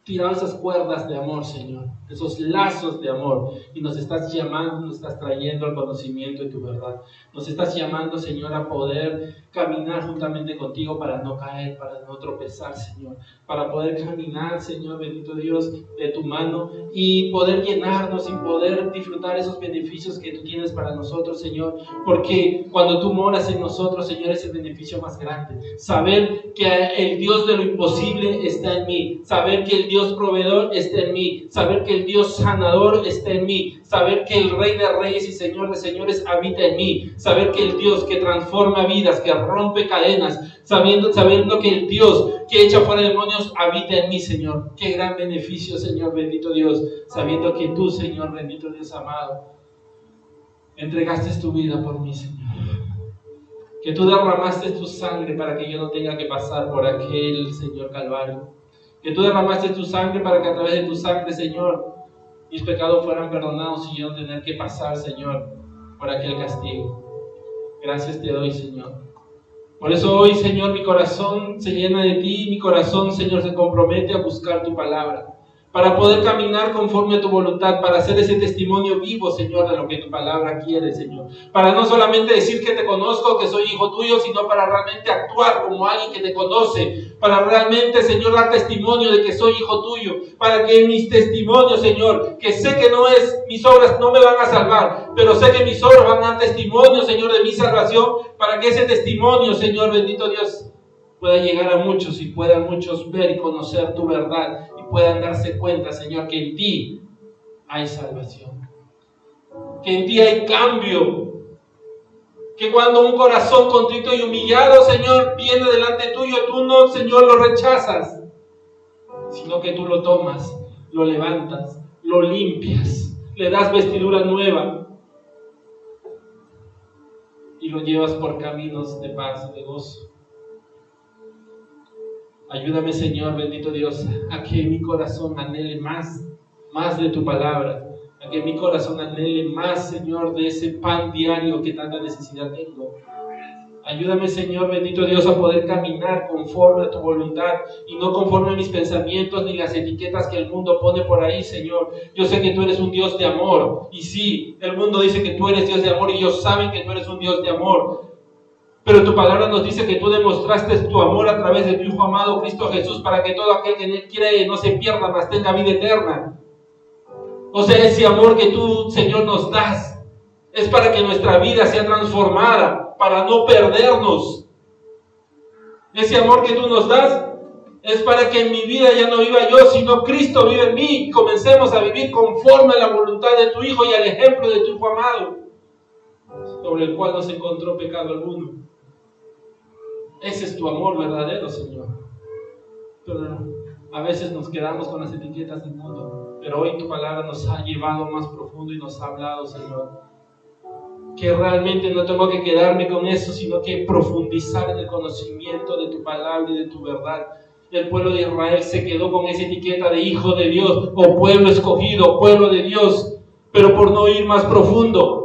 tirado esas cuerdas de amor, Señor, esos lazos de amor, y nos estás llamando, nos estás trayendo al conocimiento de tu verdad. Nos estás llamando, Señor, a poder caminar juntamente contigo para no caer, para no tropezar, Señor, para poder caminar, Señor, bendito Dios, de tu mano y poder llenarnos y poder disfrutar esos beneficios que tú tienes para nosotros, Señor, porque cuando tú moras en nosotros, Señor, es el beneficio más grande. Saber que el Dios de lo imposible está en mí, saber que el Dios proveedor está en mí, saber que el Dios sanador está en mí, saber que el Rey de Reyes y Señor de Señores habita en mí, saber que el Dios que transforma vidas, que rompe cadenas, sabiendo que el Dios que echa fuera demonios habita en mí, Señor. Qué gran beneficio, Señor, bendito Dios, sabiendo que tú, Señor, bendito Dios amado, entregaste tu vida por mí, Señor. Que tú derramaste tu sangre para que yo no tenga que pasar por aquel, Señor, Calvario. Que tú derramaste tu sangre para que a través de tu sangre, Señor, mis pecados fueran perdonados y yo no tener que pasar, Señor, por aquel castigo. Gracias te doy, Señor. Por eso hoy, Señor, mi corazón se llena de ti, mi corazón, Señor, se compromete a buscar tu palabra, para poder caminar conforme a tu voluntad, para hacer ese testimonio vivo, Señor, de lo que tu palabra quiere, Señor. Para no solamente decir que te conozco, que soy hijo tuyo, sino para realmente actuar como alguien que te conoce, para realmente, Señor, dar testimonio de que soy hijo tuyo, para que mis testimonios, Señor, que sé que no es, mis obras no me van a salvar, pero sé que mis obras van a dar testimonio, Señor, de mi salvación, para que ese testimonio, Señor, bendito Dios, pueda llegar a muchos y puedan muchos ver y conocer tu verdad y puedan darse cuenta, Señor, que en ti hay salvación, que en ti hay cambio, que cuando un corazón contrito y humillado, Señor, viene delante tuyo, tú no, Señor, lo rechazas, sino que tú lo tomas, lo levantas, lo limpias, le das vestidura nueva y lo llevas por caminos de paz y de gozo. Ayúdame, Señor, bendito Dios, a que mi corazón anhele más de tu palabra, a que mi corazón anhele más, Señor, de ese pan diario que tanta necesidad tengo. Ayúdame, Señor, bendito Dios, a poder caminar conforme a tu voluntad y no conforme a mis pensamientos ni las etiquetas que el mundo pone por ahí, Señor. Yo sé que tú eres un Dios de amor. Y sí, el mundo dice que tú eres Dios de amor y ellos saben que tú eres un Dios de amor. Pero tu palabra nos dice que tú demostraste tu amor a través de tu Hijo amado Cristo Jesús para que todo aquel que en él cree no se pierda, mas tenga vida eterna. O sea, ese amor que tú, Señor, nos das es para que nuestra vida sea transformada, para no perdernos. Ese amor que tú nos das es para que en mi vida ya no viva yo, sino Cristo vive en mí y comencemos a vivir conforme a la voluntad de tu Hijo y al ejemplo de tu Hijo amado, sobre el cual no se encontró pecado alguno. Ese es tu amor verdadero, Señor. Pero a veces nos quedamos con las etiquetas del mundo. Pero hoy tu palabra nos ha llevado más profundo y nos ha hablado, Señor, que realmente no tengo que quedarme con eso, sino que profundizar en el conocimiento de tu palabra y de tu verdad. El pueblo de Israel se quedó con esa etiqueta de hijo de Dios, o pueblo escogido, pueblo de Dios, pero por no ir más profundo,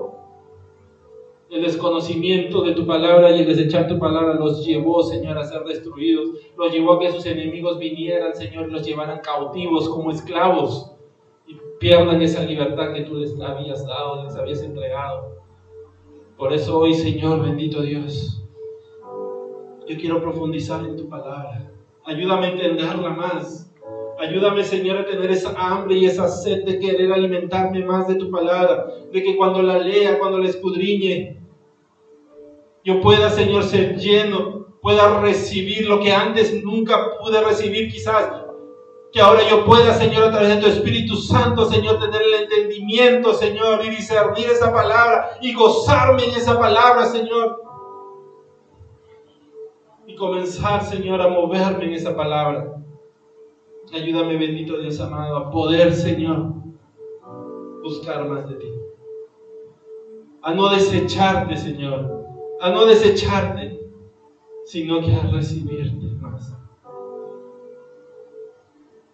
el desconocimiento de tu palabra y el desechar tu palabra los llevó, Señor, a ser destruidos. Los llevó a que sus enemigos vinieran, Señor, y los llevaran cautivos como esclavos y pierdan esa libertad que tú les habías dado, les habías entregado. Por eso hoy, Señor, bendito Dios, yo quiero profundizar en tu palabra. Ayúdame a entenderla más. Ayúdame, Señor, a tener esa hambre y esa sed de querer alimentarme más de tu palabra, de que cuando la lea, cuando la escudriñe, yo pueda, Señor, ser lleno, pueda recibir lo que antes nunca pude recibir quizás, que ahora yo pueda, Señor, a través de tu Espíritu Santo, Señor, tener el entendimiento, Señor, y discernir esa palabra y gozarme en esa palabra, Señor, y comenzar, Señor, a moverme en esa palabra. Ayúdame, bendito Dios amado, a poder, Señor, buscar más de ti, a no desecharte, Señor, a no desecharte, sino que a recibirte más.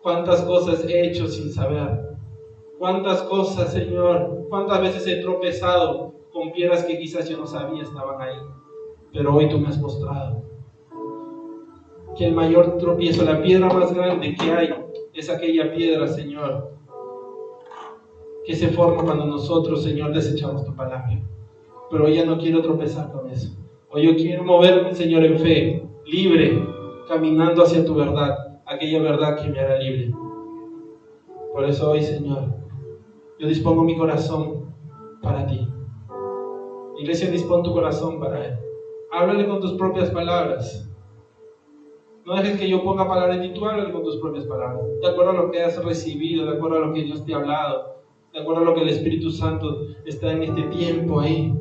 Cuántas cosas he hecho sin saber, cuántas cosas, Señor, cuántas veces he tropezado con piedras que quizás yo no sabía estaban ahí, pero hoy tú me has mostrado que el mayor tropiezo, la piedra más grande que hay, es aquella piedra, Señor, que se forma cuando nosotros, Señor, desechamos tu palabra. Pero hoy ya no quiero tropezar con eso. Hoy yo quiero moverme, Señor, en fe, libre, caminando hacia tu verdad, aquella verdad que me hará libre. Por eso hoy, Señor, yo dispongo mi corazón para ti. Iglesia, dispón tu corazón para Él. Háblale con tus propias palabras. No dejes que yo ponga palabras en ti, tú háblale con tus propias palabras, de acuerdo a lo que has recibido, de acuerdo a lo que Dios te ha hablado, de acuerdo a lo que el Espíritu Santo está en este tiempo ahí,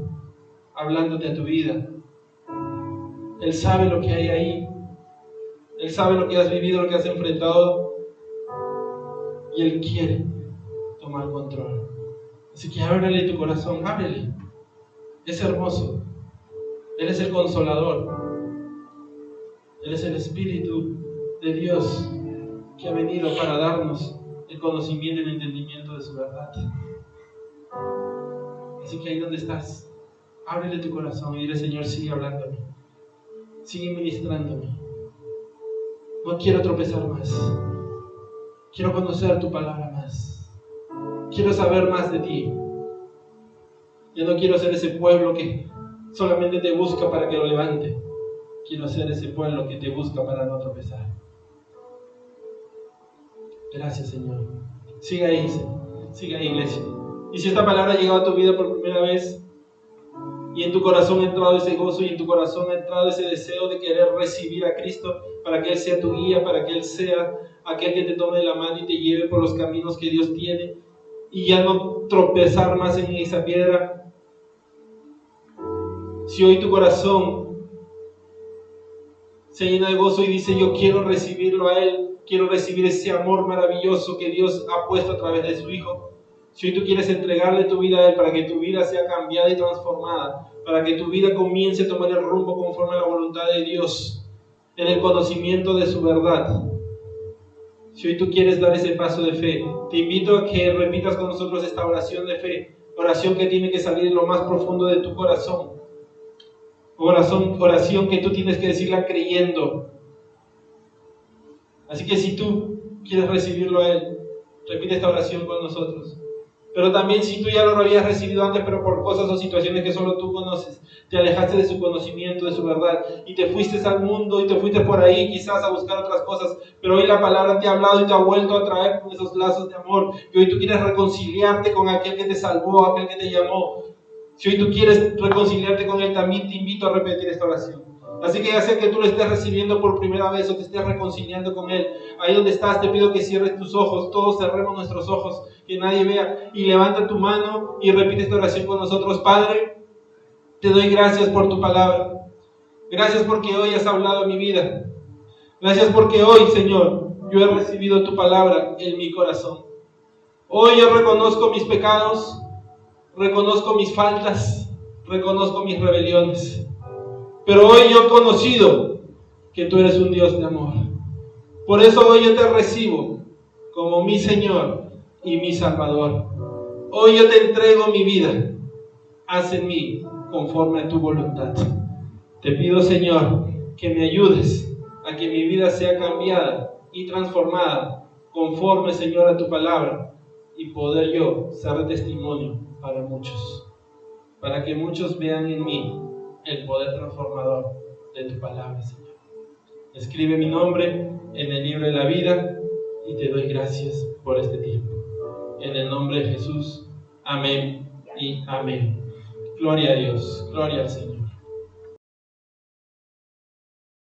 hablándote a tu vida. Él sabe lo que hay ahí. Él sabe lo que has vivido, lo que has enfrentado. Y Él quiere tomar control. Así que ábrele tu corazón, ábrele. Es hermoso. Él es el consolador. Él es el Espíritu de Dios que ha venido para darnos el conocimiento y el entendimiento de su verdad. Así que ahí donde estás, ábrele tu corazón y dile: Señor, sigue hablándome, sigue ministrándome. No quiero tropezar más. Quiero conocer tu palabra más. Quiero saber más de ti. Ya no quiero ser ese pueblo que solamente te busca para que lo levante. Quiero ser ese pueblo que te busca para no tropezar. Gracias, Señor. Siga ahí, iglesia. Y si esta palabra ha llegado a tu vida por primera vez, y en tu corazón ha entrado ese gozo, y en tu corazón ha entrado ese deseo de querer recibir a Cristo, para que Él sea tu guía, para que Él sea aquel que te tome de la mano y te lleve por los caminos que Dios tiene, y ya no tropezar más en esa piedra. Si hoy tu corazón se llena de gozo y dice: yo quiero recibirlo a Él, quiero recibir ese amor maravilloso que Dios ha puesto a través de su Hijo. Si hoy tú quieres entregarle tu vida a Él para que tu vida sea cambiada y transformada, para que tu vida comience a tomar el rumbo conforme a la voluntad de Dios, en el conocimiento de su verdad. Si hoy tú quieres dar ese paso de fe, te invito a que repitas con nosotros esta oración de fe, oración que tiene que salir en lo más profundo de tu corazón. oración que tú tienes que decirla creyendo. Así que si tú quieres recibirlo a Él, repite esta oración con nosotros. Pero también si tú ya lo habías recibido antes, pero por cosas o situaciones que solo tú conoces, te alejaste de su conocimiento, de su verdad, y te fuiste al mundo y te fuiste por ahí quizás a buscar otras cosas, pero hoy la palabra te ha hablado y te ha vuelto a traer con esos lazos de amor, y hoy tú quieres reconciliarte con aquel que te salvó, aquel que te llamó. Si hoy tú quieres reconciliarte con Él, también te invito a repetir esta oración. Así que ya sea que tú lo estés recibiendo por primera vez o te estés reconciliando con Él, ahí donde estás te pido que cierres tus ojos, todos cerremos nuestros ojos, que nadie vea, y levanta tu mano y repite esta oración con nosotros. Padre, te doy gracias por tu palabra. Gracias porque hoy has hablado en mi vida. Gracias porque hoy, Señor, yo he recibido tu palabra en mi corazón. Hoy yo reconozco mis pecados, reconozco mis faltas, reconozco mis rebeliones. Pero hoy yo he conocido que tú eres un Dios de amor. Por eso hoy yo te recibo como mi Señor y mi Salvador. Hoy yo te entrego mi vida. Haz en mí conforme a tu voluntad. Te pido, Señor, que me ayudes a que mi vida sea cambiada y transformada conforme, Señor, a tu palabra, y poder yo ser testimonio para muchos, para que muchos vean en mí el poder transformador de tu palabra, Señor. Escribe mi nombre en el libro de la vida y te doy gracias por este tiempo. En el nombre de Jesús, amén y amén. Gloria a Dios, gloria al Señor.